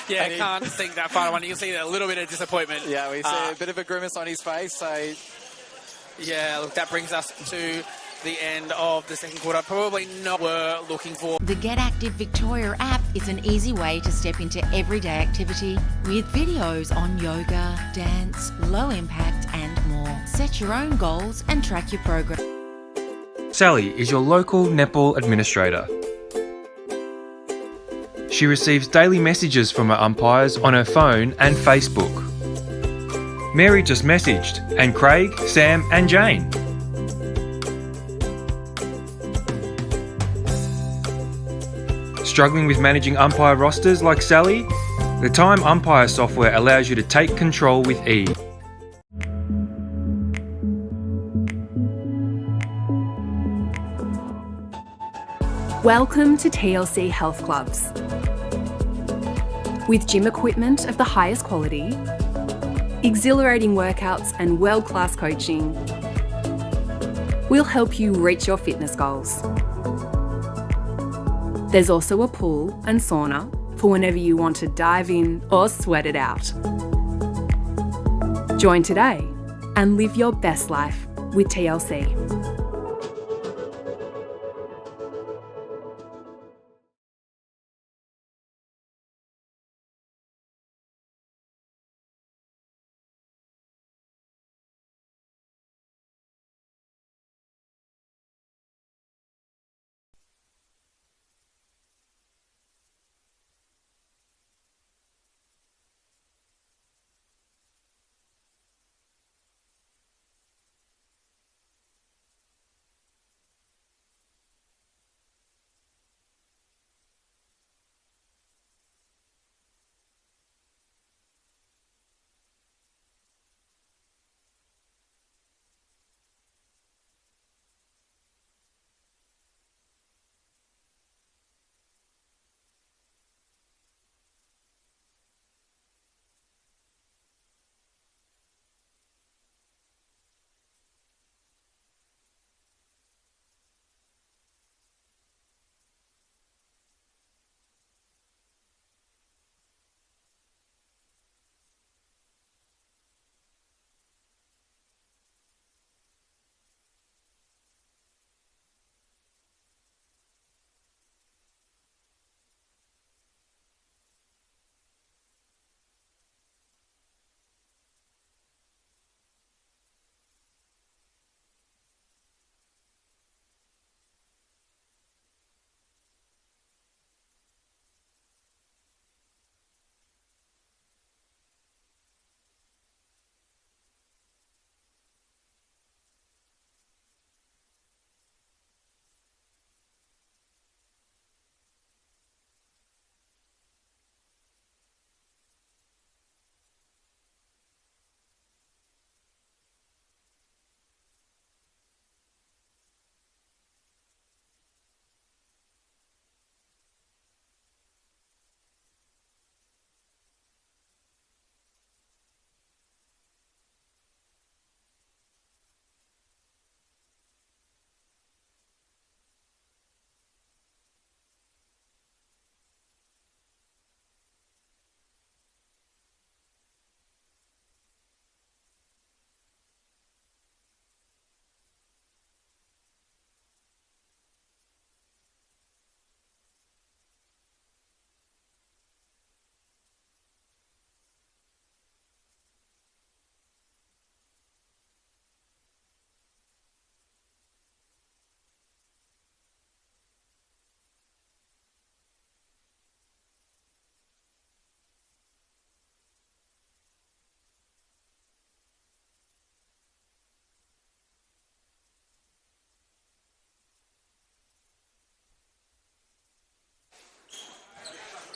Yeah, can't think that final one. You can see a little bit of disappointment. Yeah, we see a bit of a grimace on his face, so... Yeah, look, that brings us to the end of the second quarter. Probably not what we're looking for. The Get Active Victoria app is an easy way to step into everyday activity with videos on yoga, dance, low impact and more. Set your own goals and track your progress. Sally is your local netball administrator. She receives daily messages from her umpires on her phone and Facebook. Mary just messaged, and Craig, Sam and Jane. Struggling with managing umpire rosters like Sally? The Time Umpire software allows you to take control with ease. Welcome to TLC Health Clubs. With gym equipment of the highest quality, exhilarating workouts and world-class coaching, we'll help you reach your fitness goals. There's also a pool and sauna for whenever you want to dive in or sweat it out. Join today and live your best life with TLC.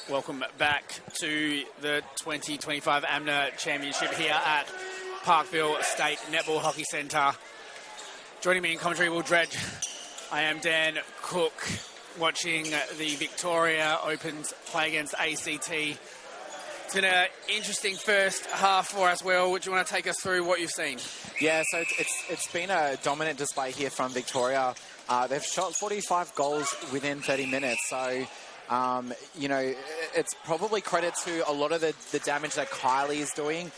Welcome back to the 2025 AMNA Championship here at Parkville State Netball Hockey Centre. Joining me in commentary, Will Dredge. I am Dan Cook watching the Victoria Opens play against ACT. It's been an interesting first half for us, Will. Do you want to take us through what you've seen? Yeah, so it's been a dominant display here from Victoria. They've shot 45 goals within 30 minutes, so it's probably credit to a lot of the damage that Kylie is doing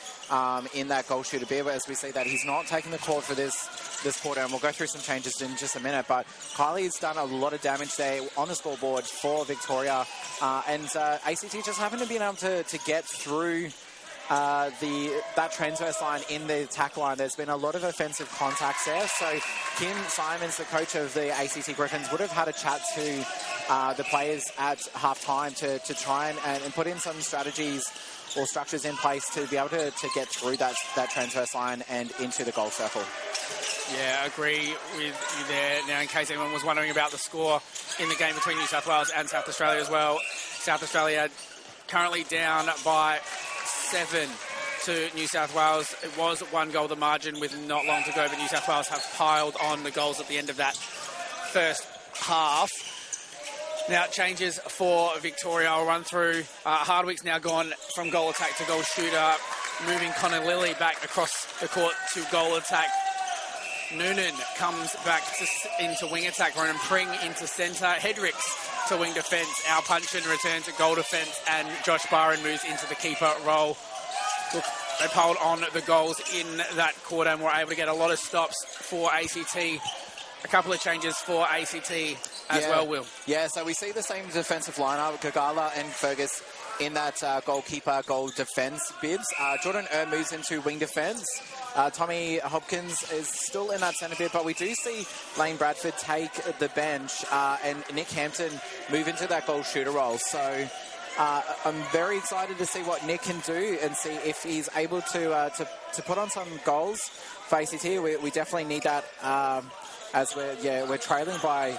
in that goal shooter bib, as we see that he's not taking the court for this quarter, and we'll go through some changes in just a minute, but Kylie's done a lot of damage there on the scoreboard for Victoria, and ACT just haven't been able to get through that transverse line in the attack line. There's been a lot of offensive contacts there. So Kim Simons, the coach of the ACT Griffins, would have had a chat to the players at halftime to try and put in some strategies or structures in place to be able to get through that transverse line and into the goal circle. Yeah, I agree with you there. Now, in case anyone was wondering about the score in the game between New South Wales and South Australia as well, South Australia currently down by 7 to New South Wales. It was 1 goal the margin with not long to go, but New South Wales have piled on the goals at the end of that first half. Now, changes for Victoria. I'll run through. Hardwick's now gone from goal attack to goal shooter, moving Connor Lilly back across the court to goal attack. Noonan comes back into wing attack. Ronan Pring into centre. Hedricks to wing defence. Al Punchin returns to goal defence, and Josh Barron moves into the keeper role. Look, they piled on the goals in that quarter and were able to get a lot of stops for ACT. A couple of changes for ACT as well, Will. Yeah, so we see the same defensive lineup, Gagala and Fergus in that goalkeeper, goal defence bibs. Jordan moves into wing defence. Tommy Hopkins is still in that centre bib, but we do see Lane Bradford take the bench and Nick Hampton move into that goal shooter role. So I'm very excited to see what Nick can do and see if he's able to put on some goals for ACT. We definitely need that as we're trailing by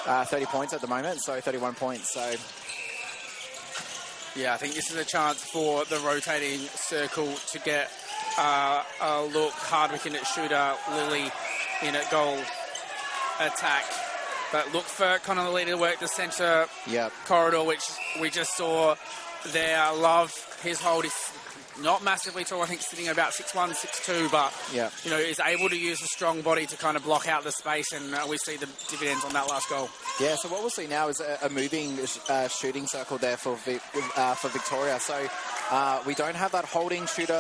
30 points at the moment, so 31 points. So yeah, I think this is a chance for the rotating circle to get a look. Hardwick in at shooter, Lilly in at goal attack. But look for Connor Lilly to work the centre corridor, which we just saw there. Love his hold is not massively tall. I think sitting at about 6'1", 6'2", but is able to use a strong body to kind of block out the space, and we see the dividends on that last goal. Yeah, so what we'll see now is a moving shooting circle there for Victoria. So we don't have that holding shooter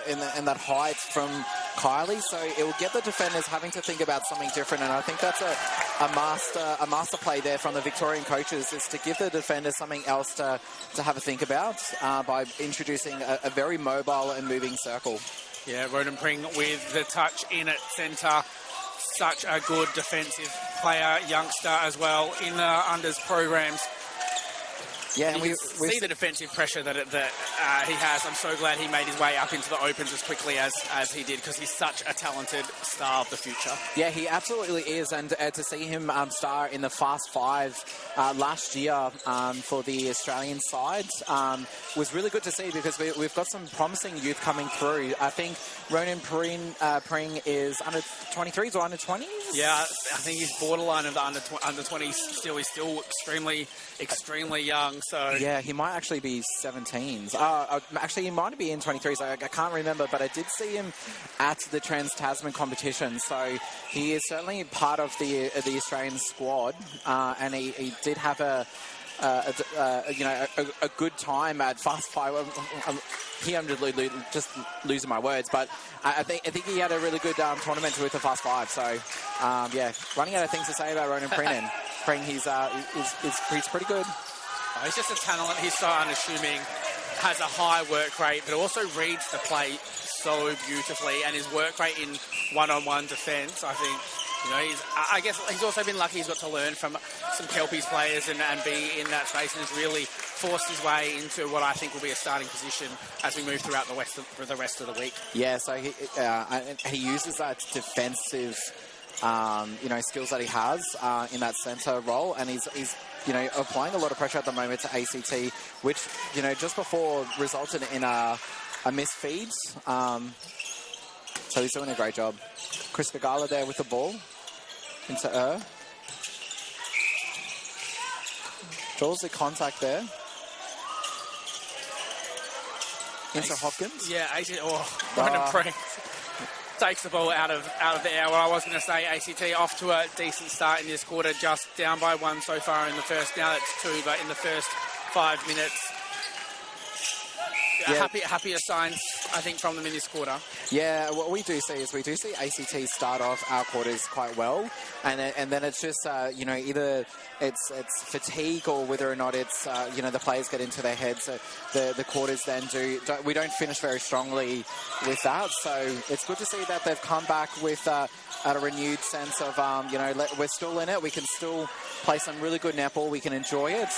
in that height from Kylie, so it will get the defenders having to think about something different, and I think that's a master play there from the Victorian coaches, is to give the defenders something else to have a think about by introducing a very mobile and moving circle. Yeah, Ronan Pring with the touch in at centre. Such a good defensive player, youngster as well in the unders programs. Yeah, and we see the defensive pressure that he has. I'm so glad he made his way up into the Opens as quickly as he did, because he's such a talented star of the future. Yeah, he absolutely is, and to see him star in the Fast Five last year for the Australian side was really good to see, because we've got some promising youth coming through. I think Ronan Pring is under 23s or under 20s? Yeah, I think he's borderline of the under 20s still. He's still extremely young. So yeah, he might actually be 17s. Actually, he might be in 23s. I can't remember, but I did see him at the Trans-Tasman competition. So he is certainly part of the Australian squad, and he did have a good time at Fast Five. Here I'm just losing my words, but I think he had a really good tournament with the Fast Five. So running out of things to say about Ronan Pring, he's pretty good. He's just a talent. He's so unassuming, has a high work rate, but also reads the play so beautifully. And his work rate in one-on-one defence, I think, I guess he's also been lucky. He's got to learn from some Kelpies players and be in that space, and has really forced his way into what I think will be a starting position as we move throughout the rest of the week. Yeah, so he uses that defensive skills that he has in that centre role, and he's applying a lot of pressure at the moment to ACT, which, just before resulted in a missed feed. So he's doing a great job. Chris Gagala there with the ball into Draws the contact there. Into Hopkins. Yeah, Ronan Preng takes the ball out of the air. Well, I was going to say ACT off to a decent start in this quarter, just down by 1 so far in the first. Now it's 2, but in the first 5 minutes. Yeah. Happier signs, I think, from them in this quarter. Yeah, what we do see ACT start off our quarters quite well, and then it's just either it's fatigue or whether or not it's the players get into their heads. The quarters then we don't finish very strongly with that. So it's good to see that they've come back with a renewed sense of we're still in it. We can still play some really good netball. We can enjoy it.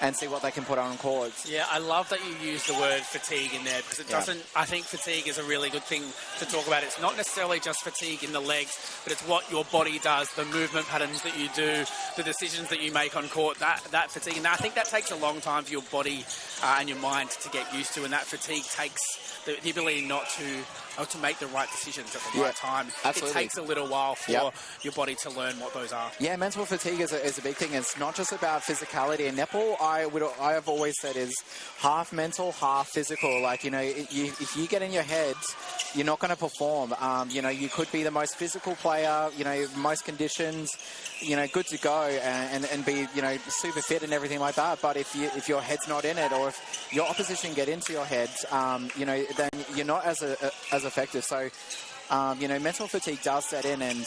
And see what they can put on court. Yeah, I love that you use the word fatigue in there because it doesn't... I think fatigue is a really good thing to talk about. It's not necessarily just fatigue in the legs, but it's what your body does, the movement patterns that you do, the decisions that you make on court, that fatigue. And I think that takes a long time for your body and your mind to get used to, and that fatigue takes the ability not to make the right decisions at the right time. Absolutely. It takes a little while for your body to learn what those are. Yeah, mental fatigue is a big thing. It's not just about physicality. And netball, I have always said, is half mental, half physical. Like, if you get in your head, you're not going to perform. You could be the most physical player, most conditions, good to go and be, super fit and everything like that. But if your head's not in it, or if your opposition get into your head, then you're not as effective. So, mental fatigue does set in, and,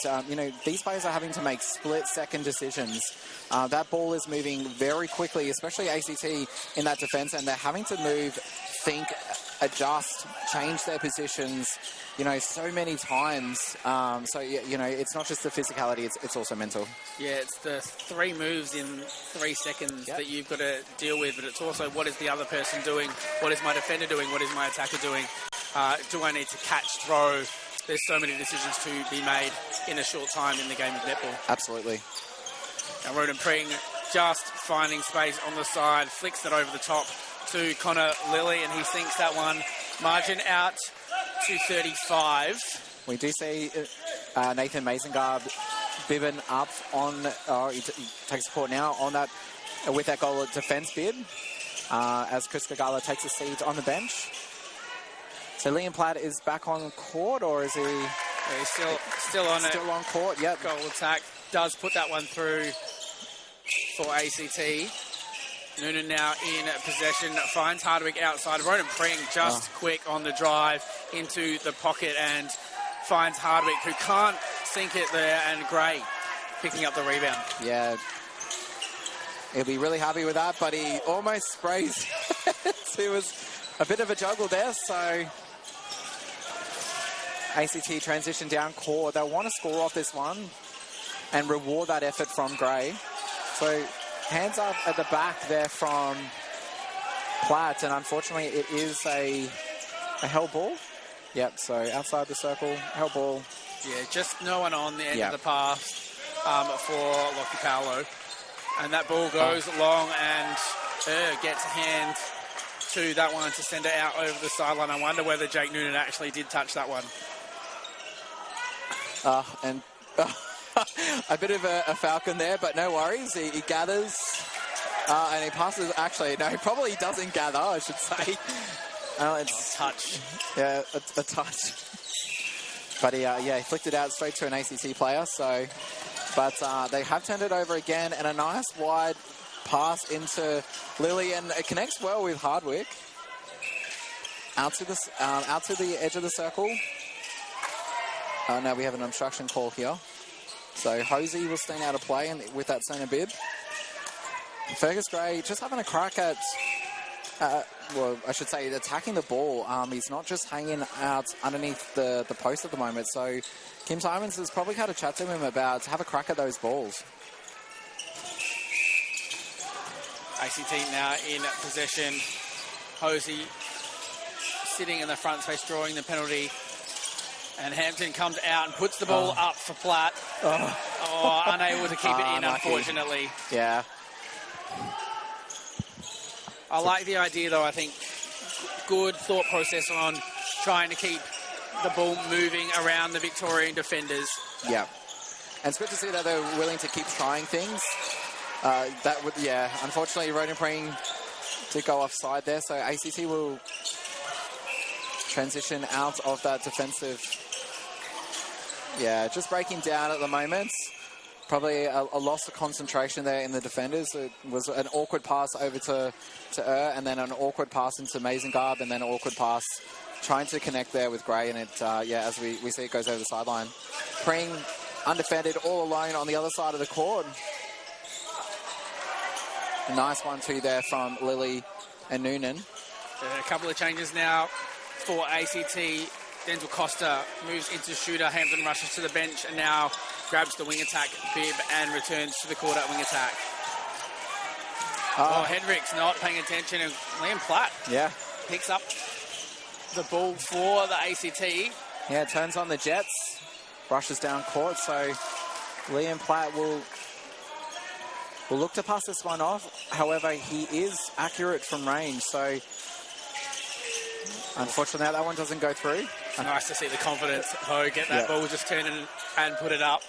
these players are having to make split-second decisions. That ball is moving very quickly, especially ACT in that defense, and they're having to move, think, adjust, change their positions, so many times. It's not just the physicality, it's also mental. Yeah, it's the 3 moves in 3 seconds that you've got to deal with, but it's also what is the other person doing? What is my defender doing? What is my attacker doing? Do I need to catch, throw? There's so many decisions to be made in a short time in the game of netball. Absolutely. Now Ronan Preng just finding space on the side, flicks it over the top to Connor Lilly, and he sinks that one. Margin out to 35. We do see Nathan Mazengar bibbing up on, he takes the court now on that, with that goal defense bid, as Chris Gagala takes a seat on the bench. So Liam Platt is back on court, or is he? Yeah, he's still on it. Still on court, yep. Goal attack. Does put that one through for ACT. Noonan now in possession. Finds Hardwick outside. Ronan Preng just quick on the drive into the pocket and finds Hardwick, who can't sink it there, and Gray picking up the rebound. Yeah. He'll be really happy with that, but he almost sprays. It was a bit of a juggle there, so ACT transition down court. They'll want to score off this one and reward that effort from Gray. So hands up at the back there from Platt, and unfortunately it is a held ball. Yep, so outside the circle, held ball. Yeah, just no one on the end of the pass for Lockie Paolo. And that ball goes long, and gets a hand to that one to send it out over the sideline. I wonder whether Jake Noonan actually did touch that one. A bit of a falcon there, but no worries. He gathers and he passes. Actually, no, he probably doesn't gather, I should say. It's a touch. Yeah, a touch. But he flicked it out straight to an ACT player. So, but they have turned it over again, and a nice wide pass into Lilly, and it connects well with Hardwick. Out to the edge of the circle. Now we have an obstruction call here. So Hosey will stand out of play with that centre bib. Fergus Gray just having a crack at, I should say, attacking the ball. He's not just hanging out underneath the post at the moment. So Kim Simons has probably had a chat to him about to have a crack at those balls. ACT now in possession. Hosey sitting in the front space, drawing the penalty. And Hampton comes out and puts the ball up for Platt. Unable to keep it in, unfortunately. Yeah. I like the idea, though. I think good thought process on trying to keep the ball moving around the Victorian defenders. Yeah. And it's good to see that they're willing to keep trying things. That would, yeah. Unfortunately, Ronan Pring did go offside there, so ACT will transition out of that defensive. Yeah, just breaking down at the moment. Probably a loss of concentration there in the defenders. It was an awkward pass over to and then an awkward pass into Mazengard, and then an awkward pass trying to connect there with Gray, and it, yeah, as we see, it goes over the sideline. Pring undefended, all alone on the other side of the court. A nice 1-2 there from Lilly and Noonan. A couple of changes now for ACT. Denzel Costa moves into shooter. Hampton rushes to the bench and now grabs the wing attack bib and returns to the court at wing attack. Hendricks not paying attention, and Liam Platt picks up the ball for the ACT. Yeah, turns on the Jets, rushes down court, so Liam Platt will look to pass this one off. However, he is accurate from range, so unfortunately that one doesn't go through. It's nice to see the confidence, though, get that ball, just turn it and put it up.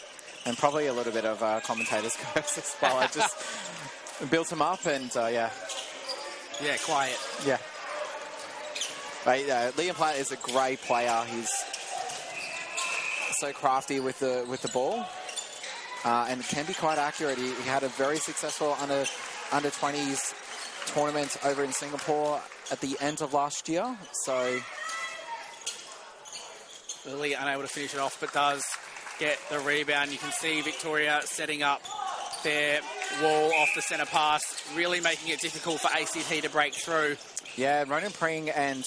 And probably a little bit of commentator's curse as well. I just built him up and, yeah. Yeah, quiet. Yeah. But, Liam Platt is a great player. He's so crafty with the ball and can be quite accurate. He had a very successful under 20s tournament over in Singapore at the end of last year. So Lilly unable to finish it off, but does get the rebound. You can see Victoria setting up their wall off the centre pass, really making it difficult for ACT to break through. Yeah, Ronan Pring and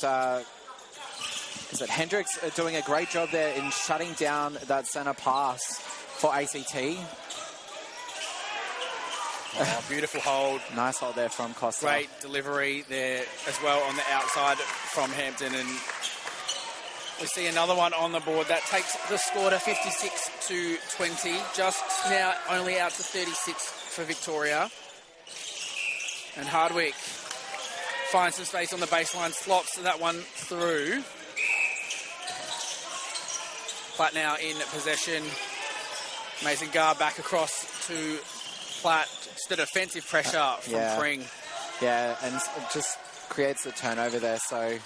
Hendricks are doing a great job there in shutting down that centre pass for ACT. Oh, beautiful hold. Nice hold there from Costa. Great delivery there as well on the outside from Hampton, and we see another one on the board that takes the score to 56-20. Just now only out to 36 for Victoria. And Hardwick finds some space on the baseline, slots that one through. Platt now in possession. Mazengard back across to Platt. Just a defensive pressure from Pring. Yeah, and it just creates the turnover there, so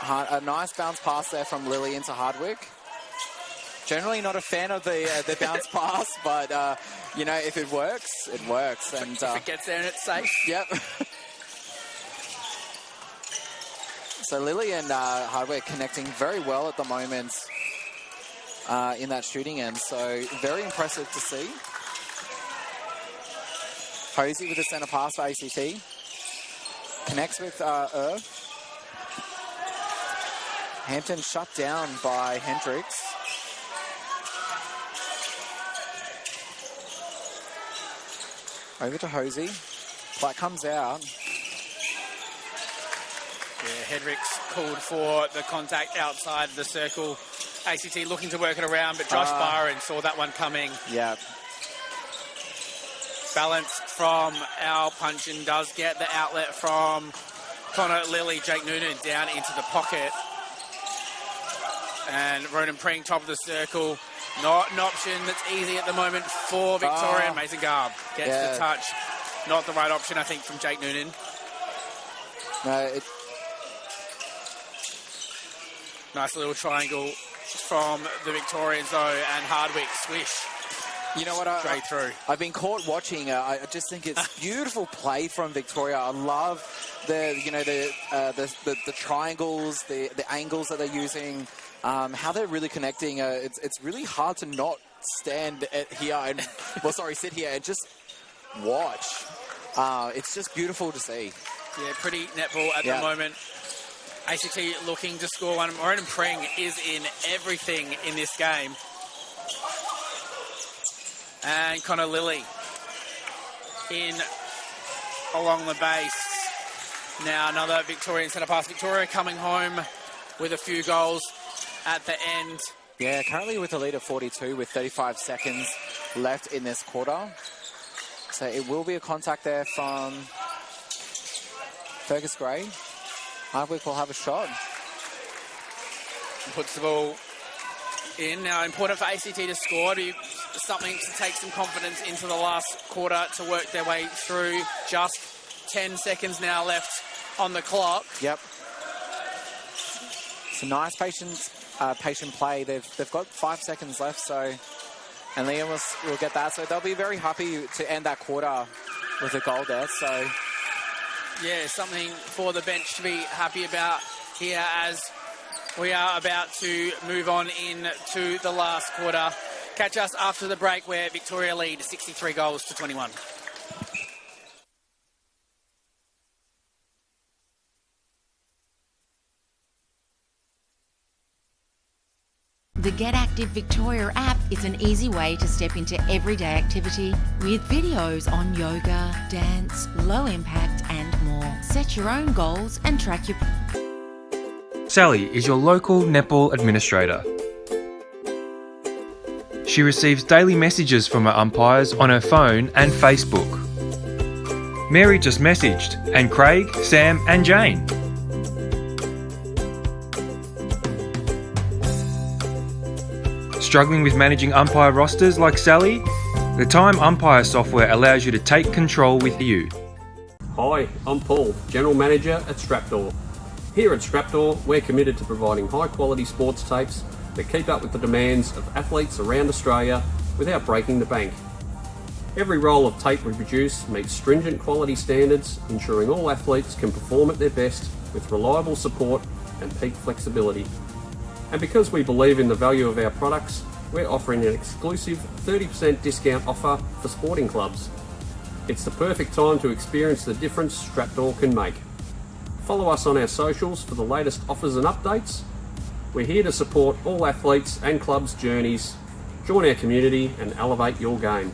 a nice bounce pass there from Lilly into Hardwick. Generally not a fan of the bounce pass, but, you know, if it works, it works. And if it gets there and it's safe. Yep. So Lilly and Hardwick connecting very well at the moment in that shooting end. So very impressive to see. Posey with the centre pass for ACT. Connects with Hampton shut down by Hendricks. Over to Hosey. Platt comes out. Yeah, Hendricks called for the contact outside the circle. ACT looking to work it around, but Josh Byron saw that one coming. Yeah. Balance from our Punchin does get the outlet from Connor Lilly. Jake Noonan down into the pocket. And Ronan Pring, top of the circle. Not an option that's easy at the moment for Victoria. Mazengard gets the touch. Not the right option, I think, from Jake Noonan. No, Nice little triangle from the Victorians, though, and Hardwick swish. You know what? Straight through. I've been caught watching. I just think it's beautiful play from Victoria. I love the triangles, the angles that they're using, how they're really connecting. It's really hard to not stand here and sit here and just watch. It's just beautiful to see. Yeah, pretty netball at the moment. ACT looking to score one. Ronan Pring is in everything in this game. And Connor Lilly in along the base. Now another Victorian centre pass. Victoria coming home with a few goals at the end. Yeah, currently with a lead of 42 with 35 seconds left in this quarter. So it will be a contact there from Fergus Gray. Hardwick will have a shot. Puts the ball in. Now, important for ACT to score. It'll be something to take some confidence into the last quarter to work their way through. Just 10 seconds now left on the clock. Yep. It's a nice patient play. They've got 5 seconds left, so... And Liam will get that. So they'll be very happy to end that quarter with a goal there. So... Yeah, something for the bench to be happy about here as we are about to move on into the last quarter. Catch us after the break where Victoria lead 63 goals to 21. The Get Active Victoria app is an easy way to step into everyday activity with videos on yoga, dance, low impact and more. Set your own goals and track your... Sally is your local netball administrator. She receives daily messages from her umpires on her phone and Facebook. Mary just messaged, and Craig, Sam and Jane. Struggling with managing umpire rosters like Sally? The Time Umpire software allows you to take control with you. Hi, I'm Paul, General Manager at Strapdoor. Here at Strapdoor, we're committed to providing high quality sports tapes that keep up with the demands of athletes around Australia without breaking the bank. Every roll of tape we produce meets stringent quality standards, ensuring all athletes can perform at their best with reliable support and peak flexibility. And because we believe in the value of our products, we're offering an exclusive 30% discount offer for sporting clubs. It's the perfect time to experience the difference Strapdoor can make. Follow us on our socials for the latest offers and updates. We're here to support all athletes and clubs' journeys. Join our community and elevate your game.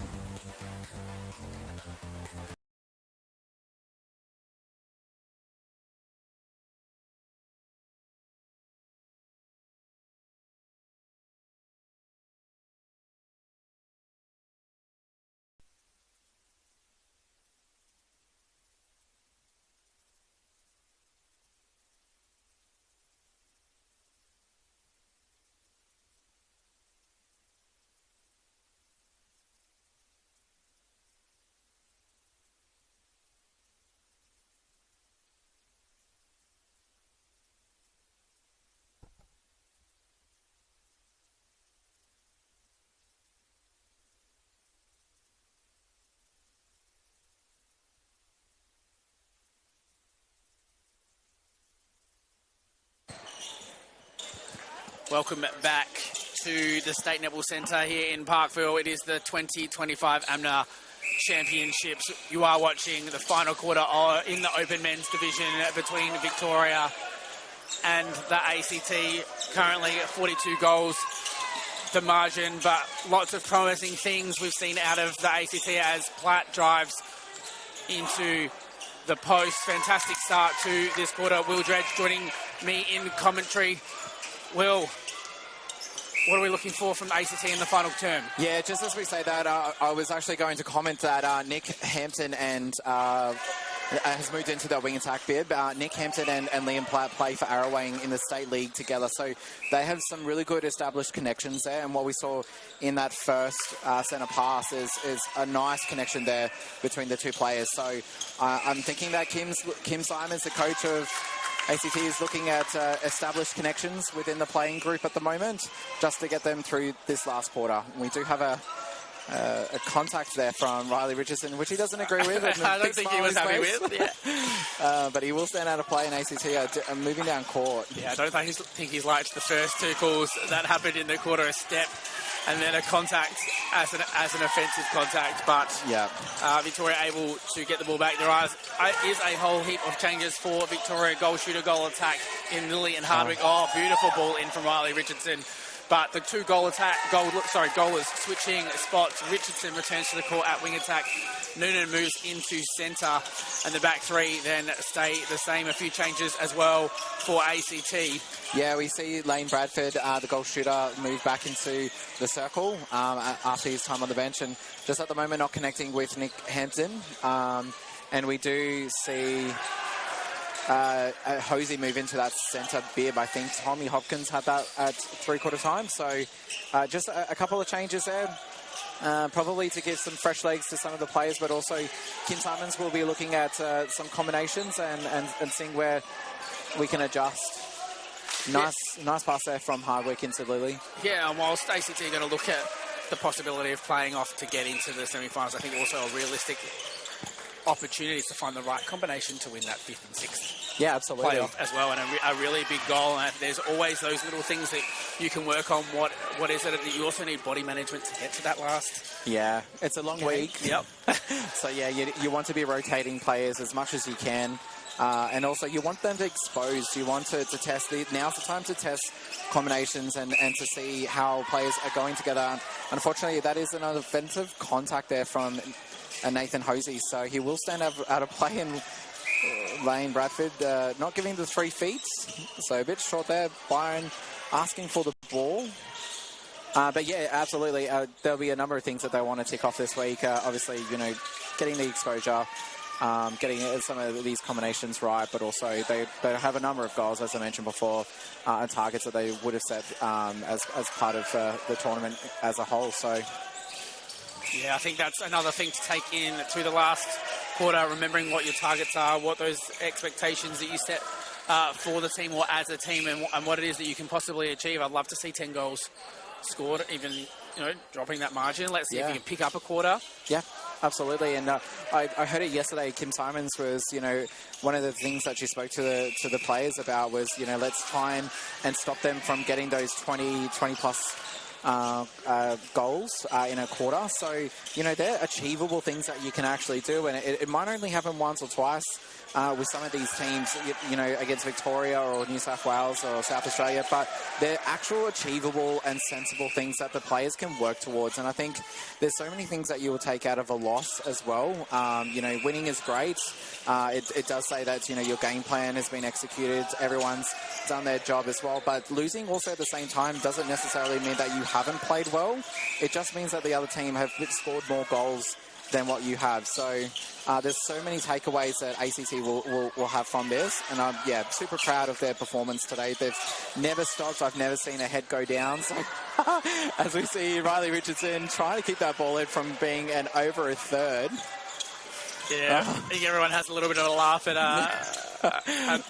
Welcome back to the State Netball Centre here in Parkville. It is the 2025 AMNA Championships. You are watching the final quarter in the Open Men's Division between Victoria and the ACT. Currently 42 goals, the margin, but lots of promising things we've seen out of the ACT as Platt drives into the post. Fantastic start to this quarter. Will Dredge joining me in commentary. Will, what are we looking for from ACT in the final term? Yeah, just as we say that, I was actually going to comment that Nick Hampton has moved into the wing attack bib. Nick Hampton and Liam Platt play for Arrowang in the State League together, so they have some really good established connections there, and what we saw in that first centre pass is a nice connection there between the two players. So I'm thinking that Kim Simons, the coach of ACT, is looking at established connections within the playing group at the moment, just to get them through this last quarter. We do have a contact there from Riley Richardson, which he doesn't agree with. I don't think he was happy with. Yeah. But he will stand out a play in ACT. Moving down court. Yeah, I don't think he's liked the first two calls that happened in the quarter, a step and then a contact as an offensive contact. But yeah, Victoria able to get the ball back. There is a whole heap of changes for Victoria. Goal shooter, goal attack in Lily and Hardwick. Oh, beautiful ball in from Riley Richardson. But the two goalers switching spots. Richardson returns to the court at wing attack. Noonan moves into centre. And the back three then stay the same. A few changes as well for ACT. Yeah, we see Lane Bradford, the goal shooter, move back into the circle after his time on the bench. And just at the moment not connecting with Nick Hampton. And we do see Hosey move into that centre bib. I think Tommy Hopkins had that at three-quarter time. So just a couple of changes there. Probably to give some fresh legs to some of the players, but also Kim Simons will be looking at some combinations and seeing where we can adjust. Nice pass there from Hardwick into Lily. Yeah, and whilst ACT are going to look at the possibility of playing off to get into the semi-finals, I think also a realistic opportunity to find the right combination to win that 5th and 6th Yeah, absolutely. playoff as well, and a really big goal. And there's always those little things that you can work on. What is it that you also need body management to get to that last? Yeah, it's a long week. Yep. So yeah, you want to be rotating players as much as you can. And also you want them to expose. You want to test. Now's the time to test combinations and to see how players are going together. Unfortunately, that is an offensive contact there from Nathan Hosey. So he will stand out of play, and Lane Bradford not giving the 3 feet. So a bit short there. Byron asking for the ball. But yeah, absolutely. There'll be a number of things that they want to tick off this week. Obviously, getting the exposure. Getting some of these combinations right, but also they have a number of goals, as I mentioned before, and targets that they would have set as part of the tournament as a whole. So, yeah, I think that's another thing to take in to the last quarter, remembering what your targets are, what those expectations that you set for the team or as a team, and what it is that you can possibly achieve. I'd love to see 10 goals scored, even dropping that margin. Let's see if you can pick up a quarter. Yeah. Absolutely, and I heard it yesterday. Kim Simons was, one of the things that she spoke to the players about was, let's try and stop them from getting those 20 plus goals in a quarter. So, they're achievable things that you can actually do, and it might only happen once or twice with some of these teams, against Victoria or New South Wales or South Australia, but they're actual achievable and sensible things that the players can work towards. And I think there's so many things that you will take out of a loss as well. Winning is great. It does say that, your game plan has been executed. Everyone's done their job as well. But losing also at the same time doesn't necessarily mean that you haven't played well. It just means that the other team have scored more goals than what you have. So there's so many takeaways that ACT will have from this. And I'm, super proud of their performance today. They've never stopped. I've never seen a head go down. So as we see Riley Richardson trying to keep that ball in from being an over a third. Yeah, I think everyone has a little bit of a laugh at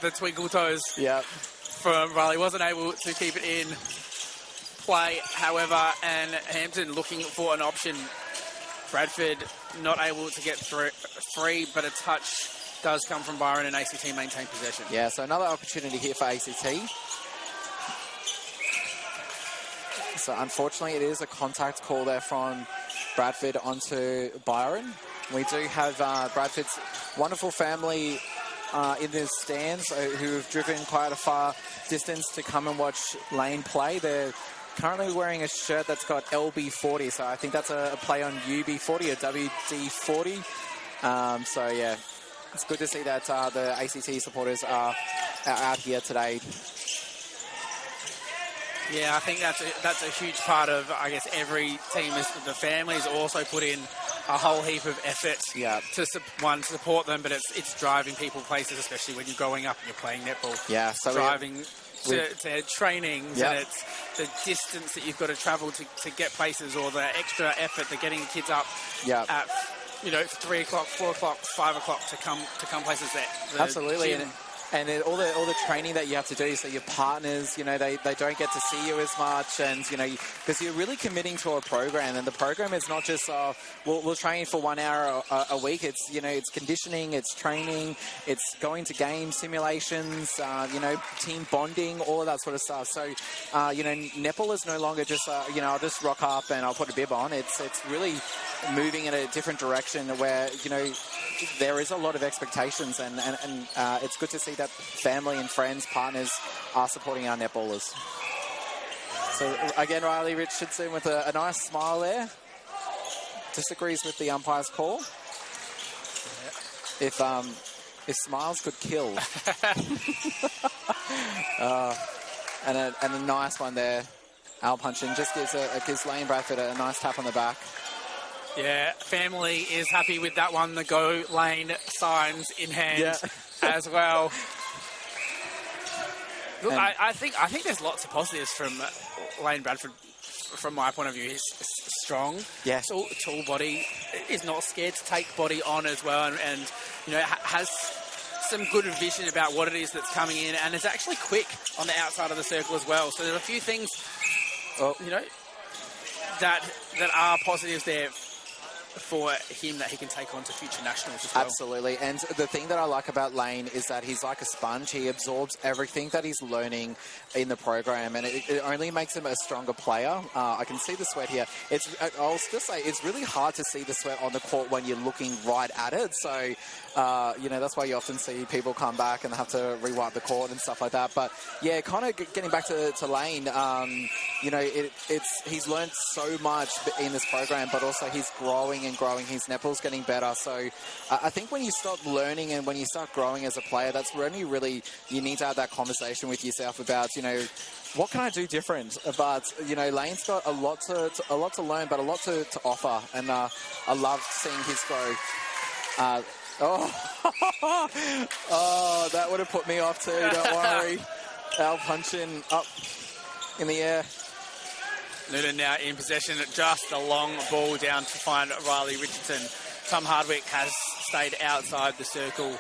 the twinkle toes. Yeah. From Riley. Wasn't able to keep it in play, however, and Hampton looking for an option. Bradford not able to get free, but a touch does come from Byron, and ACT maintain possession. Yeah, so another opportunity here for ACT. So unfortunately, it is a contact call there from Bradford onto Byron. We do have Bradford's wonderful family in the stands who have driven quite a far distance to come and watch Lane play. They're currently wearing a shirt that's got LB40, so I think that's a play on UB40 or WD40. So yeah, it's good to see that the ACT supporters are out here today. Yeah, I think that's a huge part of, I guess, every team. Is the families also put in a whole heap of effort to support them, but it's driving people places, especially when you're growing up and you're playing netball. Yeah, so driving to trainings, and it's the distance that you've got to travel to get places, or the extra effort to getting kids up at 3 o'clock, 4 o'clock, 5 o'clock to come places that absolutely. Gym, and all the training that you have to do, so your partners, they don't get to see you as much, and because you're really committing to a program, and the program is not just we'll train for 1 hour a week. It's it's conditioning, it's training, it's going to game simulations, team bonding, all of that sort of stuff. So netball is no longer just I'll just rock up and I'll put a bib on. It's really moving in a different direction where there is a lot of expectations, and it's good to see that family and friends, partners are supporting our netballers. So again, Riley Richardson with a nice smile there. Disagrees with the umpire's call. If smiles could kill. And a nice one there. Al punching just gives Lane Bradford a nice tap on the back. Yeah, family is happy with that one. The Go Lane signs in hand as well. Look, I think there's lots of positives from Lane Bradford. From my point of view, he's strong. Yeah. Tall body. Is not scared to take body on as well, and you know has some good vision about what it is that's coming in, and is actually quick on the outside of the circle as well. So there's a few things, you know, that are positives there for him that he can take on to future nationals as well. Absolutely. And the thing that I like about Lane is that he's like a sponge. He absorbs everything that he's learning in the program, and it only makes him a stronger player. I can see the sweat here. I'll just say it's really hard to see the sweat on the court when you're looking right at it. So, you know, that's why you often see people come back and have to rewipe the court and stuff like that. But yeah, kind of getting back to Lane, you know, he's learned so much in this program, but also he's growing and growing. His netball's getting better. So I think when you start learning and when you start growing as a player, that's when you need to have that conversation with yourself about, you know, what can I do different? But, you know, Lane's got a lot to learn, but a lot to offer. And I love seeing his growth. Oh, that would have put me off too, don't worry. Al punching up in the air. Noonan now in possession, just a long ball down to find Riley Richardson. Tom Hardwick has stayed outside the circle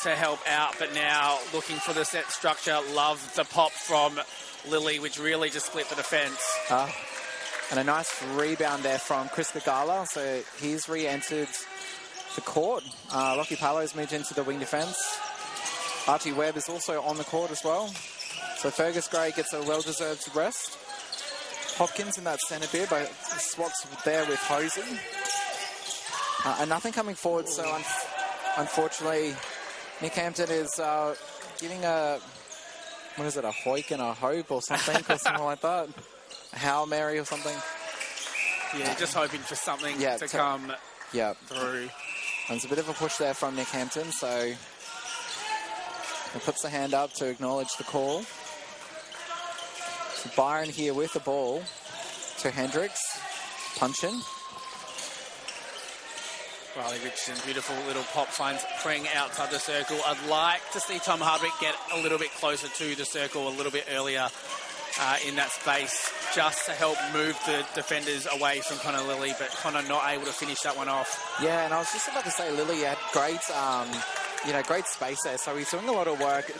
to help out, but now looking for the set structure. Love the pop from Lily, which really just split the defence. And a nice rebound there from Chris Gala. So he's re-entered the court. Lockie Palos moved into the wing defence. Archie Webb is also on the court as well. So Fergus Gray gets a well-deserved rest. Hopkins in that centre bid, but swaps there with Hosey. And nothing coming forward, so unfortunately, Nick Hampton is giving a hoik and a hope or something, or something like that. A Hail Mary or something. Yeah, just hoping for something to come through. And it's a bit of a push there from Nick Hampton, so he puts the hand up to acknowledge the call. So Byron here with the ball to Hendricks, punching. Riley Richardson, beautiful little pop, finds Pring outside the circle. I'd like to see Tom Hardwick get a little bit closer to the circle a little bit earlier in that space, just to help move the defenders away from Connor Lilly, but Connor not able to finish that one off. Yeah, and I was just about to say Lilly had great great space there. So he's doing a lot of work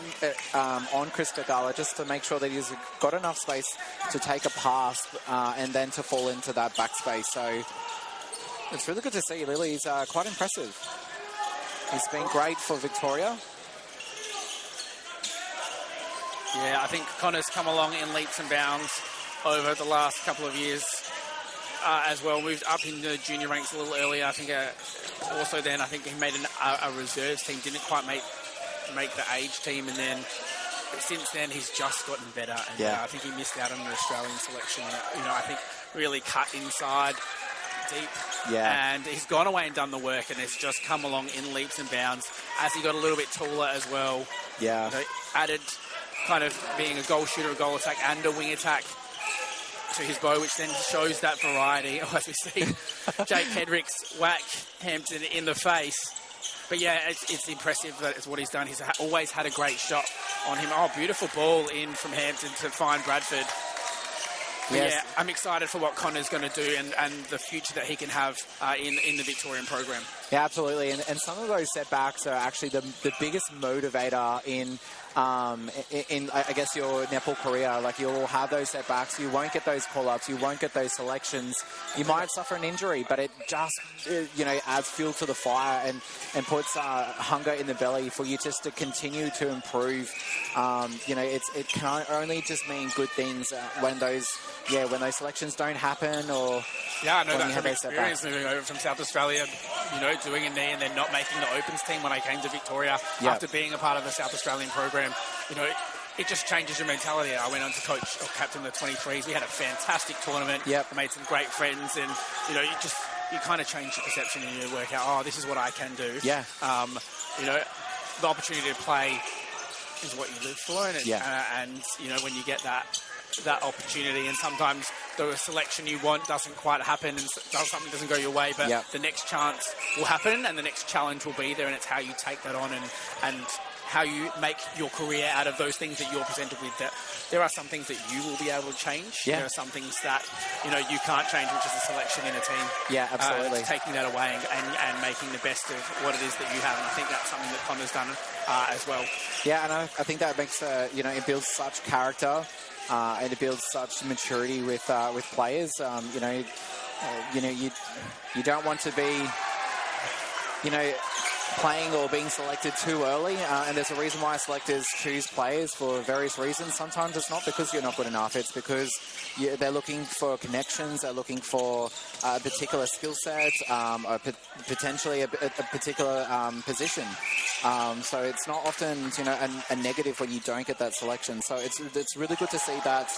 on Chris Gala just to make sure that he's got enough space to take a pass and then to fall into that backspace. So it's really good to see. Lily's quite impressive. He's been great for Victoria. Yeah, I think Connor's come along in leaps and bounds over the last couple of years as well. Moved up in the junior ranks a little earlier. I think also then I think he made a reserves team. Didn't quite make the age team, and then since then he's just gotten better. And I think he missed out on an Australian selection. You know, I think really cut inside deep. Yeah. And he's gone away and done the work, and it's just come along in leaps and bounds as he got a little bit taller as well. Yeah. You know, added kind of being a goal shooter, a goal attack, and a wing attack to his bow, which then shows that variety. As we see Jake Hendricks whack Hampton in the face. But yeah, it's impressive that it's what he's done. He's always had a great shot on him. Oh, beautiful ball in from Hampton to find Bradford. Yes. Yeah, I'm excited for what Connor's going to do and the future that he can have in the Victorian program. Yeah, absolutely. And some of those setbacks are actually the biggest motivator in I guess your netball career. Like, you'll have those setbacks, you won't get those call-ups, you won't get those selections, you might suffer an injury, but it just adds fuel to the fire and puts hunger in the belly for you just to continue to improve. It can only just mean good things when those selections don't happen, or I know that from experience moving over from South Australia, doing a knee and then not making the opens team when I came to Victoria after being a part of the South Australian program. It just changes your mentality. I went on to coach or captain the 23s. We had a fantastic tournament. I made some great friends, and you kind of change your perception and you work out, oh, this is what I can do. The opportunity to play is what you live for, and when you get that opportunity, and sometimes the selection you want doesn't quite happen and something doesn't go your way, but the next chance will happen and the next challenge will be there, and it's how you take that on and how you make your career out of those things that you're presented with. That there are some things that you will be able to change. Yeah. There are some things that, you know, you can't change, which is a selection in a team. Yeah, absolutely. Taking that away and making the best of what it is that you have. And I think that's something that Connor's done as well. Yeah, and I think that makes, you know, it builds such character and it builds such maturity with players. You know, you don't want to be, you know, playing or being selected too early, and there's a reason why selectors choose players for various reasons. Sometimes it's not because you're not good enough, it's because they're looking for connections, they're looking for a particular skill set, or potentially a particular position. So it's not often, you know, a negative when you don't get that selection. So it's really good to see that,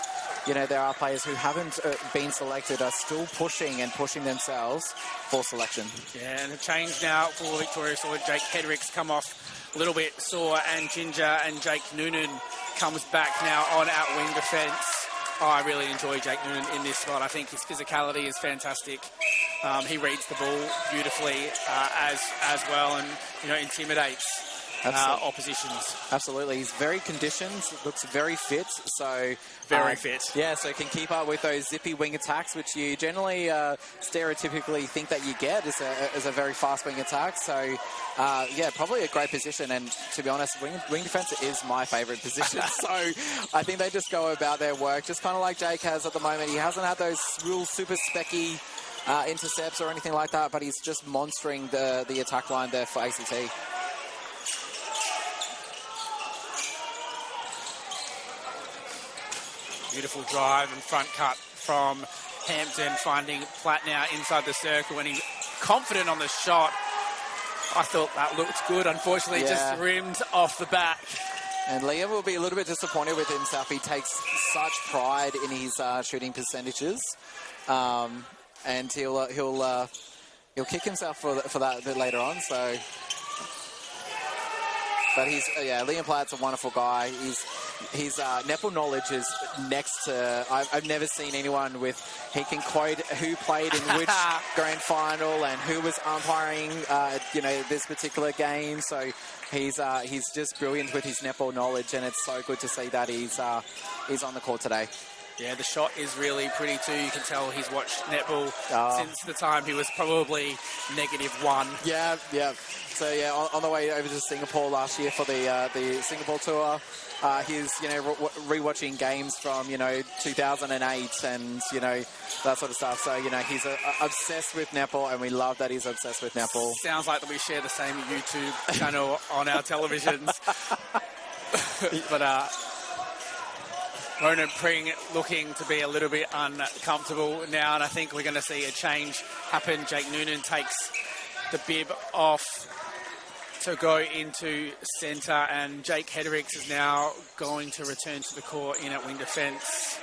you know, there are players who haven't been selected are still pushing themselves for selection. Yeah, and a change now for Victoria. So Jake Hedrick's come off a little bit sore, and Ginger and Jake Noonan comes back now on at wing defence. Oh, I really enjoy Jake Noonan in this spot. I think his physicality is fantastic. He reads the ball beautifully as well, and, you know, intimidates oppositions. Absolutely. He's very conditioned, looks very fit. So Very fit. Yeah, so can keep up with those zippy wing attacks, which you generally stereotypically think that you get as a very fast wing attack. So, yeah, probably a great position. And to be honest, wing defence is my favourite position. So I think they just go about their work, just kind of like Jake has at the moment. He hasn't had those real super specky intercepts or anything like that, but he's just monstering the attack line there for ACT. Beautiful drive and front cut from Hampton, finding Platt now inside the circle, and he's confident on the shot. I thought that looked good. Unfortunately, just rimmed off the back. And Liam will be a little bit disappointed with himself. He takes such pride in his shooting percentages, and he'll kick himself for that a bit later on. So, but Liam Platt's a wonderful guy. His netball knowledge is next to... I've never seen anyone with... He can quote who played in which grand final and who was umpiring, you know, this particular game. So he's just brilliant with his netball knowledge, and it's so good to see that he's on the court today. Yeah, the shot is really pretty too. You can tell he's watched netball since the time he was probably -1. Yeah. So yeah, on the way over to Singapore last year for the Singapore tour, he's, you know, rewatching games from, you know, 2008 and, you know, that sort of stuff. So, you know, he's obsessed with netball, and we love that he's obsessed with netball. Sounds like that we share the same YouTube channel on our televisions. But Ronan Pring looking to be a little bit uncomfortable now, and I think we're going to see a change happen. Jake Noonan takes the bib off to go into centre, and Jake Hedricks is now going to return to the court in at wing defence.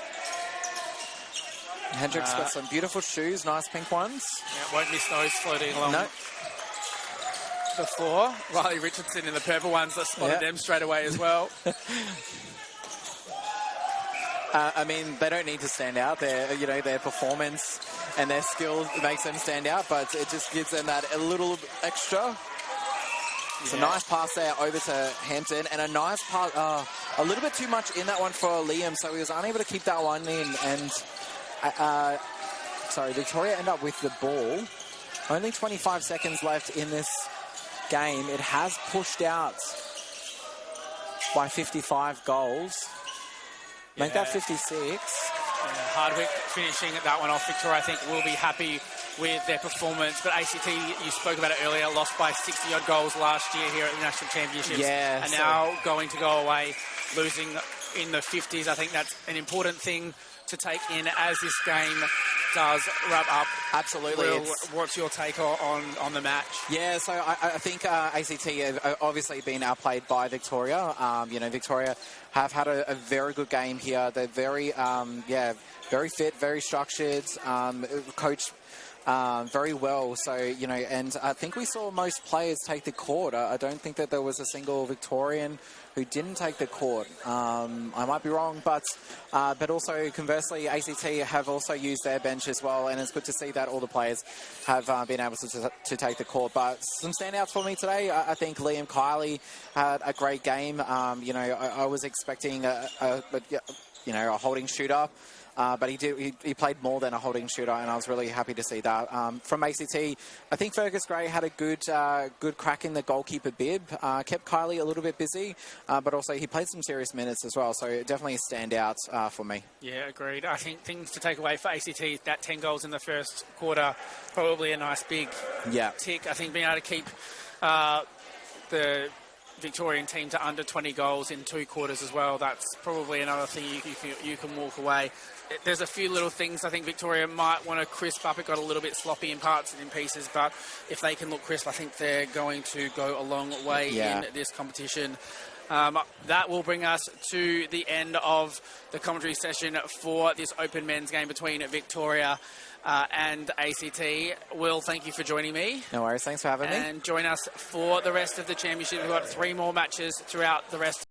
Hedricks got some beautiful shoes, nice pink ones. Yeah, won't miss those floating along the floor. Riley Richardson in the purple ones, I spotted them straight away as well. I mean, they don't need to stand out. Their performance and their skill makes them stand out, but it just gives them that a little extra. It's a nice pass there over to Hampton, and a nice pass, a little bit too much in that one for Liam, so he was unable to keep that one in. And Victoria end up with the ball. Only 25 seconds left in this game. It has pushed out by 55 goals. Make that 56. Hardwick finishing that one off. Victoria, I think, will be happy with their performance. But ACT, you spoke about it earlier, lost by 60-odd goals last year here at the National Championships. Yeah. And now going to go away, losing in the 50s. I think that's an important thing to take in as this game does wrap up. Absolutely. Will, what's your take on the match? Yeah, so I think ACT have obviously been outplayed by Victoria. Victoria have had a very good game here. They're very, very fit, very structured. Coach very well. So, you know, and I think we saw most players take the court. I don't think that there was a single Victorian who didn't take the court. I might be wrong, but also conversely, ACT have also used their bench as well, and it's good to see that all the players have been able to take the court. But some standouts for me today, I think Liam Kiley had a great game. You know, I was expecting a holding shooter. But he played more than a holding shooter, and I was really happy to see that. From ACT, I think Fergus Gray had a good crack in the goalkeeper bib, kept Kiley a little bit busy, but also he played some serious minutes as well, so definitely a standout for me. Yeah, agreed. I think things to take away for ACT, that 10 goals in the first quarter, probably a nice big tick. I think being able to keep the Victorian team to under 20 goals in 2 quarters as well, that's probably another thing you can walk away. There's a few little things I think Victoria might want to crisp up. It got a little bit sloppy in parts and in pieces, but if they can look crisp, I think they're going to go a long way in this competition. That will bring us to the end of the commentary session for this open men's game between Victoria and ACT. Will, thank you for joining me. No worries, thanks for having me. And join us for the rest of the championship. We've got 3 more matches throughout the rest